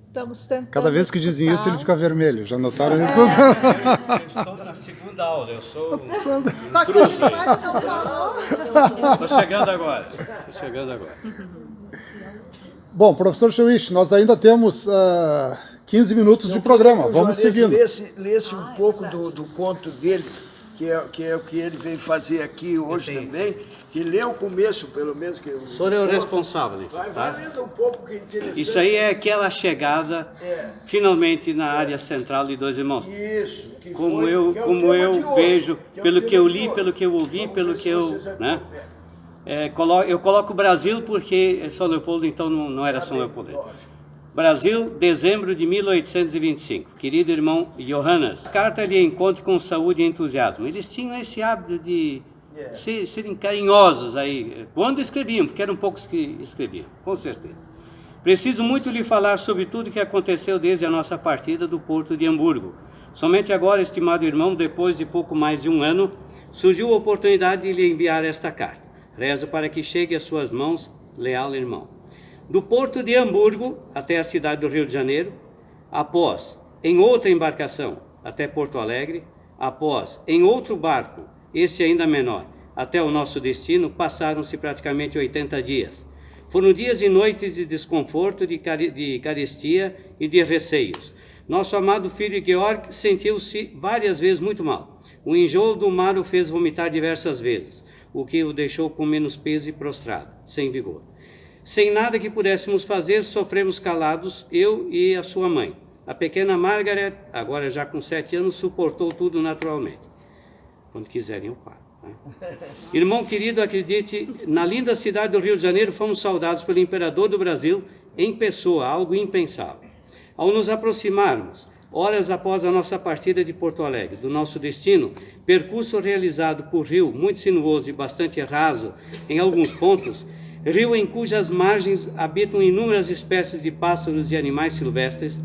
estamos tentando. Cada vez que dizem isso, ele fica vermelho. Já notaram isso? Eu estou na segunda aula, eu sou um Só que ele quase não falou. Estou chegando agora. Bom, professor Schwich, nós ainda temos 15 minutos de programa. Vamos seguindo. Lesse um pouco do conto dele, que é o que ele veio fazer aqui hoje também, que lê o começo, pelo menos. Que o senhor é o responsável. Vai lendo um pouco, que é interessante. Isso aí é aquela chegada, finalmente, na área central de Dois Irmãos. Isso. Como eu vejo, pelo que eu li, pelo que eu ouvi, pelo que eu... né? Eu coloco o Brasil porque São Leopoldo, então, não era São Leopoldo. Brasil, dezembro de 1825. Querido irmão Johannes, carta lhe encontre com saúde e entusiasmo. Eles tinham esse hábito de serem carinhosos aí, quando escreviam, porque eram poucos que escreviam, com certeza. Preciso muito lhe falar sobre tudo que aconteceu desde a nossa partida do porto de Hamburgo. Somente agora, estimado irmão, depois de pouco mais de um ano, surgiu a oportunidade de lhe enviar esta carta. Rezo para que chegue às suas mãos, leal irmão. Do porto de Hamburgo até a cidade do Rio de Janeiro, após, em outra embarcação, até Porto Alegre, após, em outro barco, este ainda menor, até o nosso destino, passaram-se praticamente 80 dias. Foram dias e noites de desconforto, de carestia e de receios. Nosso amado filho Georg sentiu-se várias vezes muito mal. O enjoo do mar o fez vomitar diversas vezes, o que o deixou com menos peso e prostrado, sem vigor. Sem nada que pudéssemos fazer, sofremos calados, eu e a sua mãe. A pequena Margaret, agora já com 7 anos, suportou tudo naturalmente. Quando quiserem eu paro. Né? Irmão querido, acredite, na linda cidade do Rio de Janeiro fomos saudados pelo imperador do Brasil em pessoa, algo impensável. Ao nos aproximarmos, horas após a nossa partida de Porto Alegre, do nosso destino, percurso realizado por rio muito sinuoso e bastante raso em alguns pontos, rio em cujas margens habitam inúmeras espécies de pássaros e animais silvestres,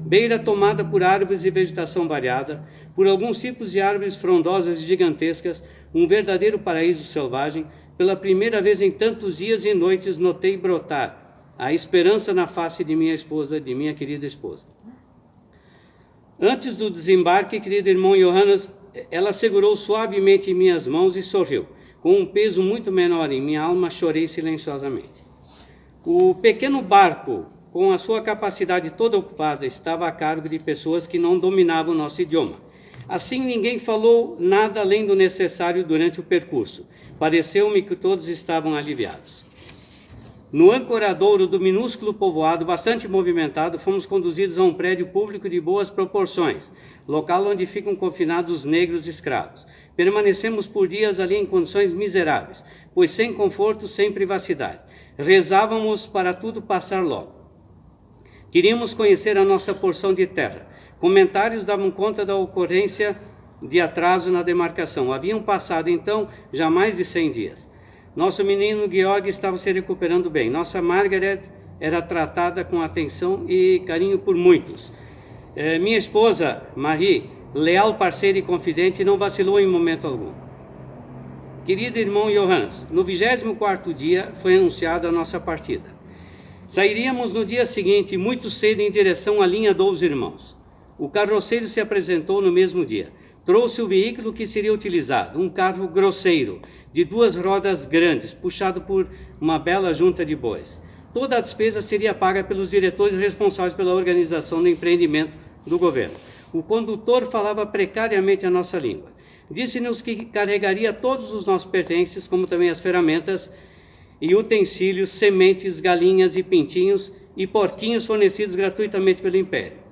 beira tomada por árvores e vegetação variada, por alguns tipos de árvores frondosas e gigantescas, um verdadeiro paraíso selvagem. Pela primeira vez em tantos dias e noites notei brotar a esperança na face de minha esposa, de minha querida esposa. Antes do desembarque, querido irmão Johannes, ela segurou suavemente em minhas mãos e sorriu. Com um peso muito menor em minha alma, chorei silenciosamente. O pequeno barco, com a sua capacidade toda ocupada, estava a cargo de pessoas que não dominavam o nosso idioma. Assim, ninguém falou nada além do necessário durante o percurso. Pareceu-me que todos estavam aliviados. No ancoradouro do minúsculo povoado, bastante movimentado, fomos conduzidos a um prédio público de boas proporções, local onde ficam confinados negros escravos. Permanecemos por dias ali em condições miseráveis, pois sem conforto, sem privacidade. Rezávamos para tudo passar logo. Queríamos conhecer a nossa porção de terra. Comentários davam conta da ocorrência de atraso na demarcação. Haviam passado, então, já mais de 100 dias. Nosso menino Georg estava se recuperando bem. Nossa Margaret era tratada com atenção e carinho por muitos. Minha esposa, Marie, leal parceira e confidente, não vacilou em momento algum. Querido irmão Johannes, no 24º dia foi anunciada a nossa partida. Sairíamos no dia seguinte, muito cedo, em direção à linha dos Irmãos. O carroceiro se apresentou no mesmo dia. Trouxe o veículo que seria utilizado, um carro grosseiro, de 2 rodas grandes, puxado por uma bela junta de bois. Toda a despesa seria paga pelos diretores responsáveis pela organização do empreendimento do governo. O condutor falava precariamente a nossa língua. Disse-nos que carregaria todos os nossos pertences, como também as ferramentas e utensílios, sementes, galinhas e pintinhos e porquinhos fornecidos gratuitamente pelo Império.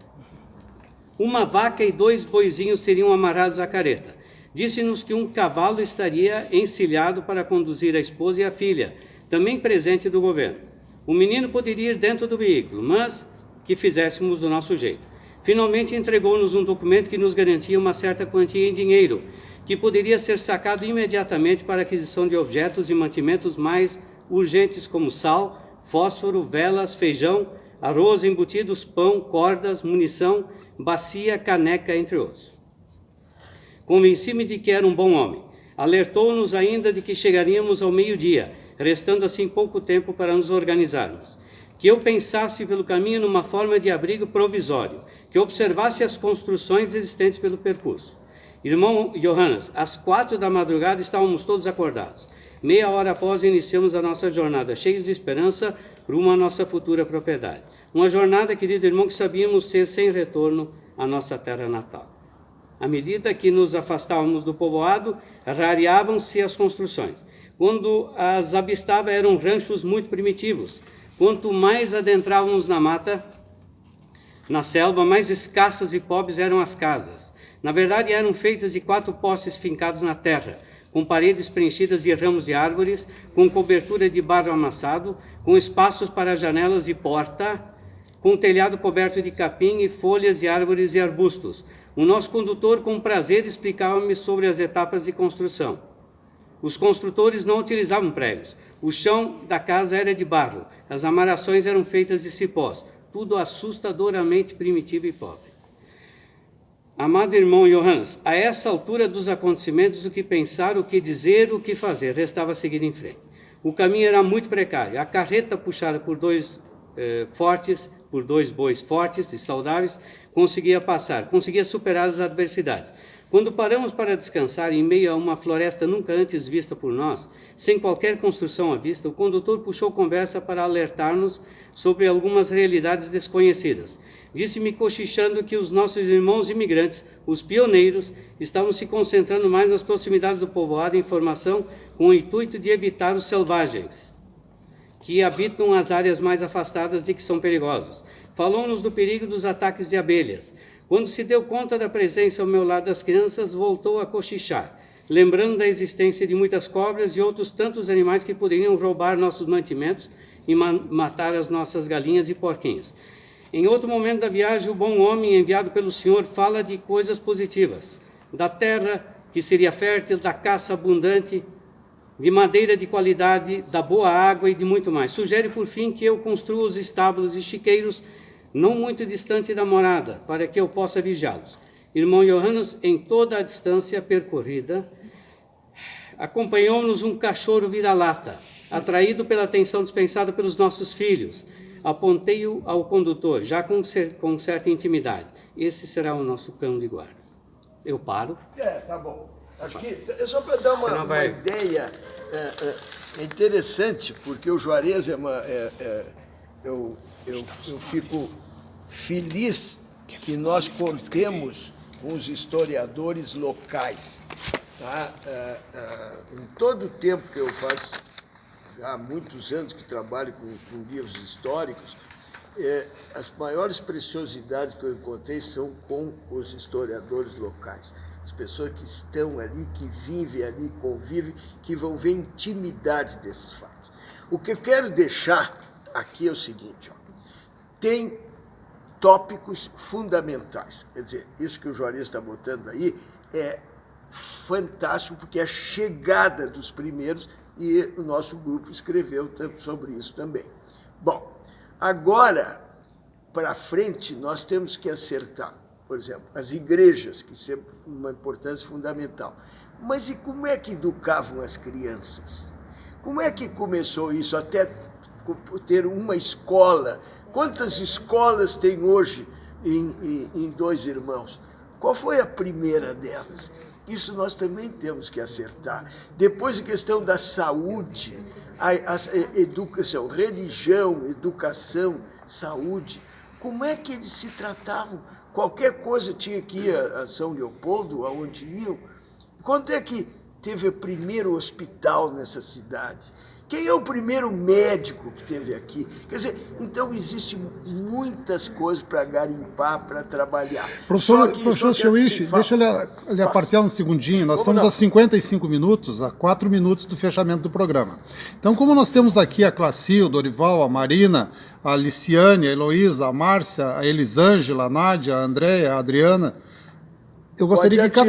Uma vaca e 2 boizinhos seriam amarrados à carreta. Disse-nos que um cavalo estaria encilhado para conduzir a esposa e a filha, também presente do governo. O menino poderia ir dentro do veículo, mas que fizéssemos do nosso jeito. Finalmente entregou-nos um documento que nos garantia uma certa quantia em dinheiro, que poderia ser sacado imediatamente para a aquisição de objetos e mantimentos mais urgentes como sal, fósforo, velas, feijão, arroz, embutidos, pão, cordas, munição, bacia, caneca, entre outros. Convenci-me de que era um bom homem. Alertou-nos ainda de que chegaríamos ao meio-dia, restando assim pouco tempo para nos organizarmos. Que eu pensasse pelo caminho numa forma de abrigo provisório, que observasse as construções existentes pelo percurso. Irmão Johannes, às 4 da madrugada estávamos todos acordados. Meia hora após iniciamos a nossa jornada, cheios de esperança, rumo à nossa futura propriedade. Uma jornada, querido irmão, que sabíamos ser sem retorno à nossa terra natal. À medida que nos afastávamos do povoado, rareavam-se as construções. Quando as avistava, eram ranchos muito primitivos. Quanto mais adentrávamos na mata, na selva, mais escassas e pobres eram as casas. Na verdade, eram feitas de 4 postes fincados na terra, com paredes preenchidas de ramos de árvores, com cobertura de barro amassado, com espaços para janelas e porta, com telhado coberto de capim e folhas de árvores e arbustos. O nosso condutor, com prazer, explicava-me sobre as etapas de construção. Os construtores não utilizavam pregos. O chão da casa era de barro. As amarrações eram feitas de cipós. Tudo assustadoramente primitivo e pobre. Amado irmão Johannes, a essa altura dos acontecimentos, o que pensar, o que dizer, o que fazer, restava seguir em frente. O caminho era muito precário. A carreta, puxada por dois bois fortes e saudáveis, conseguia superar as adversidades. Quando paramos para descansar em meio a uma floresta nunca antes vista por nós, sem qualquer construção à vista, o condutor puxou conversa para alertar-nos sobre algumas realidades desconhecidas. Disse-me cochichando que os nossos irmãos imigrantes, os pioneiros, estavam se concentrando mais nas proximidades do povoado em formação com o intuito de evitar os selvagens, que habitam as áreas mais afastadas e que são perigosos. Falou-nos do perigo dos ataques de abelhas. Quando se deu conta da presença ao meu lado das crianças, voltou a cochichar, lembrando da existência de muitas cobras e outros tantos animais que poderiam roubar nossos mantimentos e matar as nossas galinhas e porquinhos. Em outro momento da viagem, o bom homem enviado pelo Senhor fala de coisas positivas, da terra que seria fértil, da caça abundante, de madeira de qualidade, da boa água e de muito mais. Sugere, por fim, que eu construa os estábulos e chiqueiros não muito distante da morada, para que eu possa vigiá-los. Irmão Johannes, em toda a distância percorrida, acompanhou-nos um cachorro vira-lata, atraído pela atenção dispensada pelos nossos filhos. Apontei-o ao condutor, já com certa intimidade. Esse será o nosso cão de guarda. Eu paro. Tá bom. Acho que, só para dar uma ideia, é interessante, porque o Juarez eu fico feliz que nós contemos com os historiadores locais. Tá? Em todo o tempo que eu faço, há muitos anos que trabalho com livros históricos, as maiores preciosidades que eu encontrei são com os historiadores locais. As pessoas que estão ali, que vivem ali, convivem, que vão ver intimidade desses fatos. O que eu quero deixar aqui é o seguinte, tem tópicos fundamentais. Quer dizer, isso que o Juarez está botando aí é fantástico, porque é a chegada dos primeiros, e o nosso grupo escreveu sobre isso também. Bom, agora, para frente, nós temos que acertar, por exemplo, as igrejas, que sempre foi uma importância fundamental. Mas e como é que educavam as crianças? Como é que começou isso, até ter uma escola? Quantas escolas tem hoje em Dois Irmãos? Qual foi a primeira delas? Isso nós também temos que acertar. Depois, a questão da saúde, a educação, religião, educação, saúde. Como é que eles se tratavam? Qualquer coisa tinha que ir a São Leopoldo, aonde iam. Quando é que teve o primeiro hospital nessa cidade? Quem é o primeiro médico que teve aqui? Quer dizer, então existem muitas coisas para garimpar, para trabalhar. Professor Cheuiche, deixa eu lhe apartar um segundinho. Nós estamos a 55 minutos, a 4 minutos do fechamento do programa. Então, como nós temos aqui a Classi, o Dorival, a Marina, a Liciane, a Heloísa, a Márcia, a Elisângela, a Nádia, a Andréia, a Adriana, eu gostaria que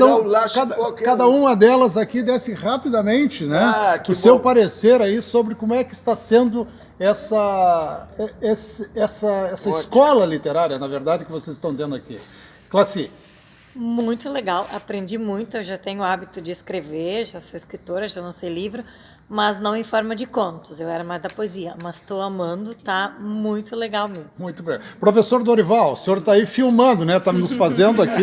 cada uma delas aqui desse rapidamente, né, o seu parecer aí sobre como é que está sendo essa escola literária, na verdade, que vocês estão tendo aqui. Classi. Muito legal, aprendi muito, eu já tenho o hábito de escrever, já sou escritora, já lancei livro, mas não em forma de contos, eu era mais da poesia, mas estou amando, tá muito legal mesmo. Muito bem. Professor Dorival, o senhor está aí filmando, né? Está nos fazendo aqui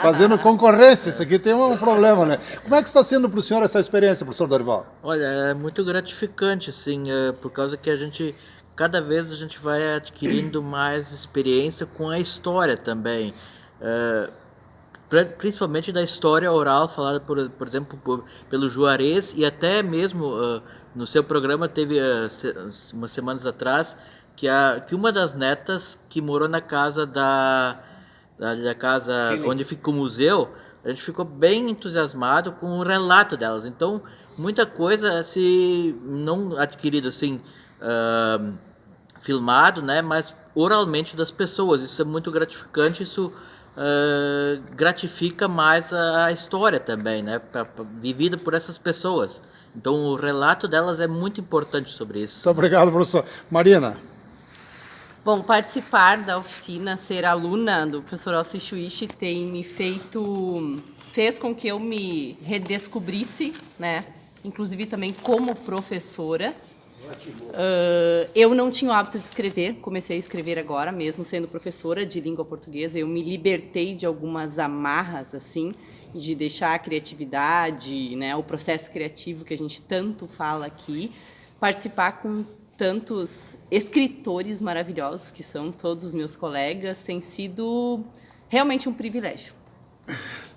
fazendo concorrência, isso aqui tem um problema, né? Como é que está sendo para o senhor essa experiência, professor Dorival? Olha, é muito gratificante, assim, por causa que cada vez a gente vai adquirindo mais experiência com a história também. Principalmente da história oral falada, por exemplo, pelo Juarez, e até mesmo no seu programa teve umas semanas atrás que uma das netas que morou na casa da casa onde fica o museu, a gente ficou bem entusiasmado com o relato delas. Então, muita coisa se não adquirido assim filmado, né, mas oralmente das pessoas. Isso é muito gratificante, isso gratifica mais a história também, né? Vivida por essas pessoas. Então o relato delas é muito importante sobre isso. Muito obrigado, professor. Marina. Bom, participar da oficina, ser aluna do professor Alci Cheuiche fez com que eu me redescobrisse, né? Inclusive também como professora. Eu não tinha o hábito de escrever, comecei a escrever agora, mesmo sendo professora de língua portuguesa. Eu me libertei de algumas amarras, assim, de deixar a criatividade, né, o processo criativo que a gente tanto fala aqui, participar com tantos escritores maravilhosos, que são todos os meus colegas, tem sido realmente um privilégio.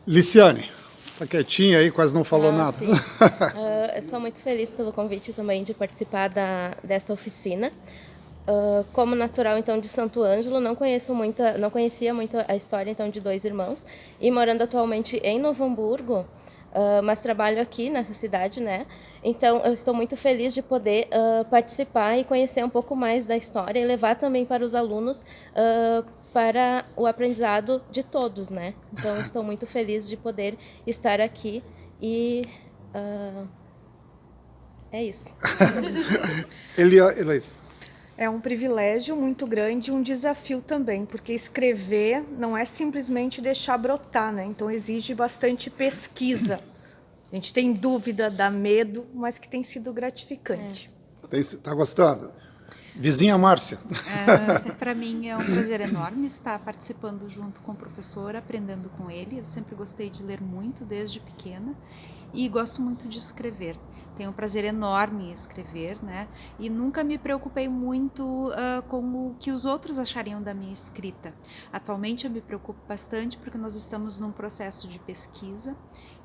Liciane. Está quietinha aí, quase não falou nada. Eu sou muito feliz pelo convite também de participar desta oficina. Como natural então de Santo Ângelo, não conhecia muito a história então de Dois Irmãos, e morando atualmente em Novo Hamburgo, mas trabalho aqui nessa cidade, né? Então eu estou muito feliz de poder participar e conhecer um pouco mais da história e levar também para os alunos para o aprendizado de todos, né? Então estou muito feliz de poder estar aqui e é isso. Heloísa. É um privilégio muito grande e um desafio também, porque escrever não é simplesmente deixar brotar, né? Então exige bastante pesquisa. A gente tem dúvida, dá medo, mas que tem sido gratificante. Está gostando? Vizinha Márcia. Para mim é um prazer enorme estar participando junto com o professor, aprendendo com ele. Eu sempre gostei de ler muito desde pequena e gosto muito de escrever. Tenho um prazer enorme em escrever, né? E nunca me preocupei muito com o que os outros achariam da minha escrita. Atualmente eu me preocupo bastante porque nós estamos num processo de pesquisa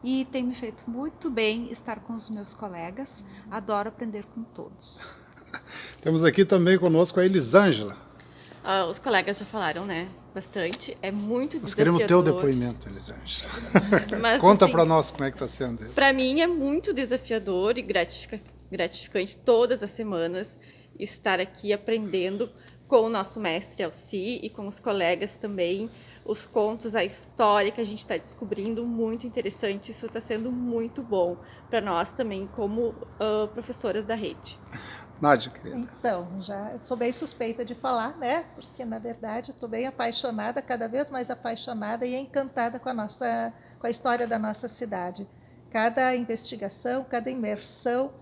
e tem me feito muito bem estar com os meus colegas. Adoro aprender com todos. Temos aqui também conosco a Elisângela. Os colegas já falaram, né? Bastante. É muito Nós desafiador. queremos o teu depoimento, Elisângela. Conta assim, para nós como é que está sendo isso. Para mim é muito desafiador e gratificante todas as semanas estar aqui aprendendo com o nosso mestre Alci e com os colegas também, os contos, a história que a gente está descobrindo, muito interessante. Isso está sendo muito bom para nós também como professoras da rede. Nádia, querida. Então, já sou bem suspeita de falar, né? Porque, na verdade, estou bem apaixonada, cada vez mais apaixonada e encantada com a história da nossa cidade. Cada investigação, cada imersão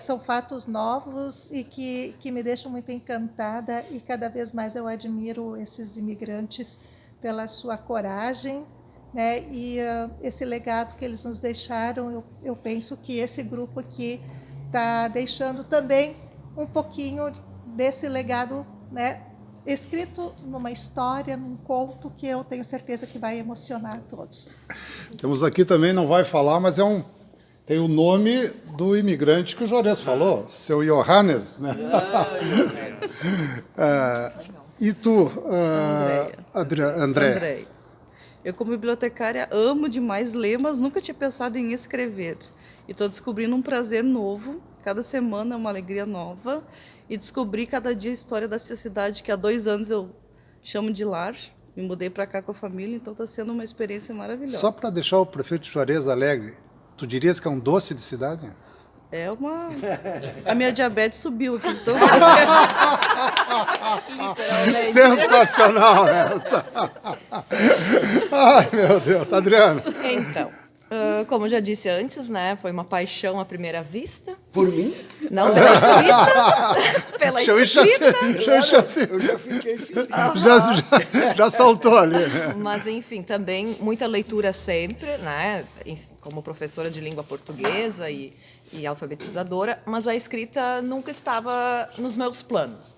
são fatos novos e que me deixam muito encantada, e cada vez mais eu admiro esses imigrantes pela sua coragem, né? E esse legado que eles nos deixaram, eu penso que esse grupo aqui está deixando também um pouquinho desse legado, né, escrito numa história, num conto que eu tenho certeza que vai emocionar todos. Temos aqui também, não vai falar, mas é Tem o nome do imigrante que o Juarez falou, seu Johannes, né? E tu, André? Eu, como bibliotecária, amo demais ler, mas nunca tinha pensado em escrever. E estou descobrindo um prazer novo. Cada semana é uma alegria nova. E descobri cada dia a história dessa cidade que há 2 anos eu chamo de lar. Me mudei para cá com a família, então está sendo uma experiência maravilhosa. Só para deixar o prefeito Juarez alegre, tu dirias que é um doce de cidade? É uma... A minha diabetes subiu aqui de todo Sensacional essa! Ai, meu Deus. Adriano. Então, como eu já disse antes, né, foi uma paixão à primeira vista. Por mim? Não, pela escrita. Eu já fiquei feliz. Já saltou ali. Né? Mas, enfim, também muita leitura sempre, né, como professora de língua portuguesa e alfabetizadora, mas a escrita nunca estava nos meus planos.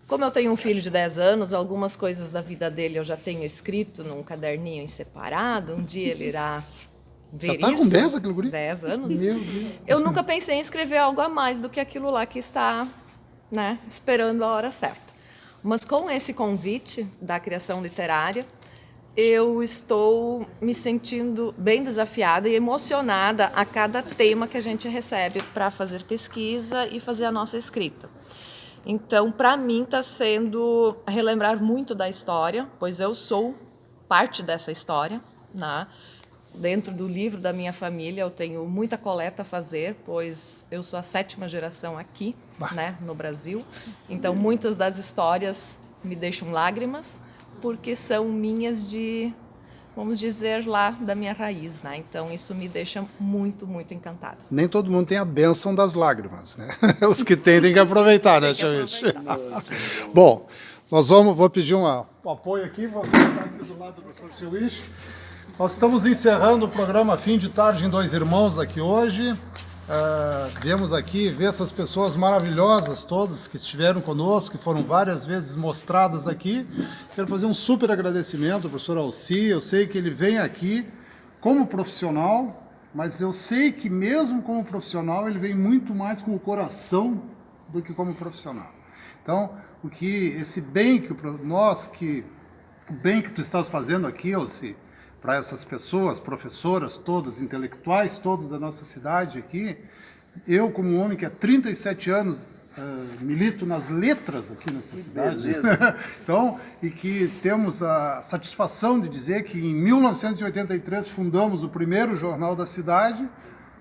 Como eu tenho um filho de 10 anos, algumas coisas da vida dele eu já tenho escrito num caderninho em separado, um dia ele irá ver já tá isso. Com 10 aquele guri? 10 anos. Meu Deus. Eu nunca pensei em escrever algo a mais do que aquilo lá que está, né, esperando a hora certa. Mas com esse convite da criação literária, eu estou me sentindo bem desafiada e emocionada a cada tema que a gente recebe para fazer pesquisa e fazer a nossa escrita. Então, para mim, está sendo relembrar muito da história, pois eu sou parte dessa história, né? Dentro do livro da minha família, eu tenho muita coleta a fazer, pois eu sou a 7ª geração aqui, né, no Brasil. Então, muitas das histórias me deixam lágrimas, porque são minhas de, vamos dizer, lá da minha raiz, né? Então, isso me deixa muito, muito encantada. Nem todo mundo tem a bênção das lágrimas, né? Os que têm que aproveitar, né, Chauís? Bom, vou pedir um apoio aqui, vou sentar aqui do lado do professor Chauís. Nós estamos encerrando o programa Fim de Tarde em Dois Irmãos aqui hoje. Viemos aqui ver essas pessoas maravilhosas todas que estiveram conosco, que foram várias vezes mostradas aqui. Quero fazer um super agradecimento ao professor Alci. Eu sei que ele vem aqui como profissional, mas eu sei que mesmo como profissional ele vem muito mais com o coração do que como profissional. Então, o bem que tu estás fazendo aqui, Alci, para essas pessoas, professoras todas, intelectuais todos da nossa cidade aqui. Eu, como um homem que há 37 anos milito nas letras aqui nessa cidade, então, e que temos a satisfação de dizer que em 1983 fundamos o primeiro jornal da cidade,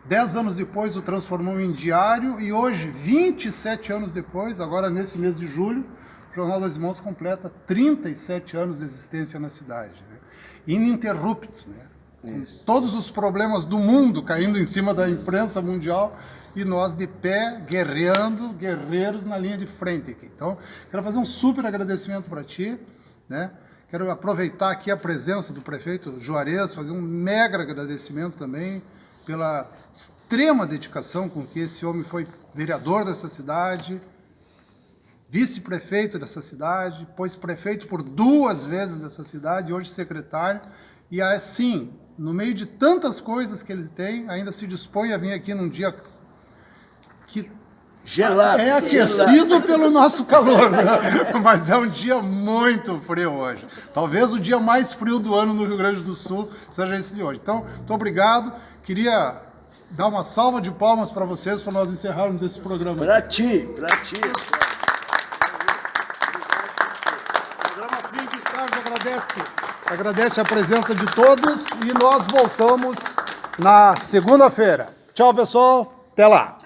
10 anos depois o transformamos em diário e hoje, 27 anos depois, agora nesse mês de julho, o Jornal das Irmãos completa 37 anos de existência na cidade. Ininterrupto, né? Todos os problemas do mundo caindo em cima da imprensa mundial e nós de pé, guerreando, guerreiros na linha de frente aqui. Então, quero fazer um super agradecimento para ti, né? Quero aproveitar aqui a presença do prefeito Juarez, fazer um mega agradecimento também pela extrema dedicação com que esse homem foi vereador dessa cidade, vice-prefeito dessa cidade, depois prefeito por 2 vezes dessa cidade, hoje secretário, e assim, no meio de tantas coisas que ele tem, ainda se dispõe a vir aqui num dia que gelado, é aquecido pelo nosso calor, né? Mas é um dia muito frio hoje. Talvez o dia mais frio do ano no Rio Grande do Sul seja esse de hoje. Então, muito obrigado. Queria dar uma salva de palmas para vocês, para nós encerrarmos esse programa. Para ti. Agradece a presença de todos e nós voltamos na segunda-feira. Tchau, pessoal. Até lá.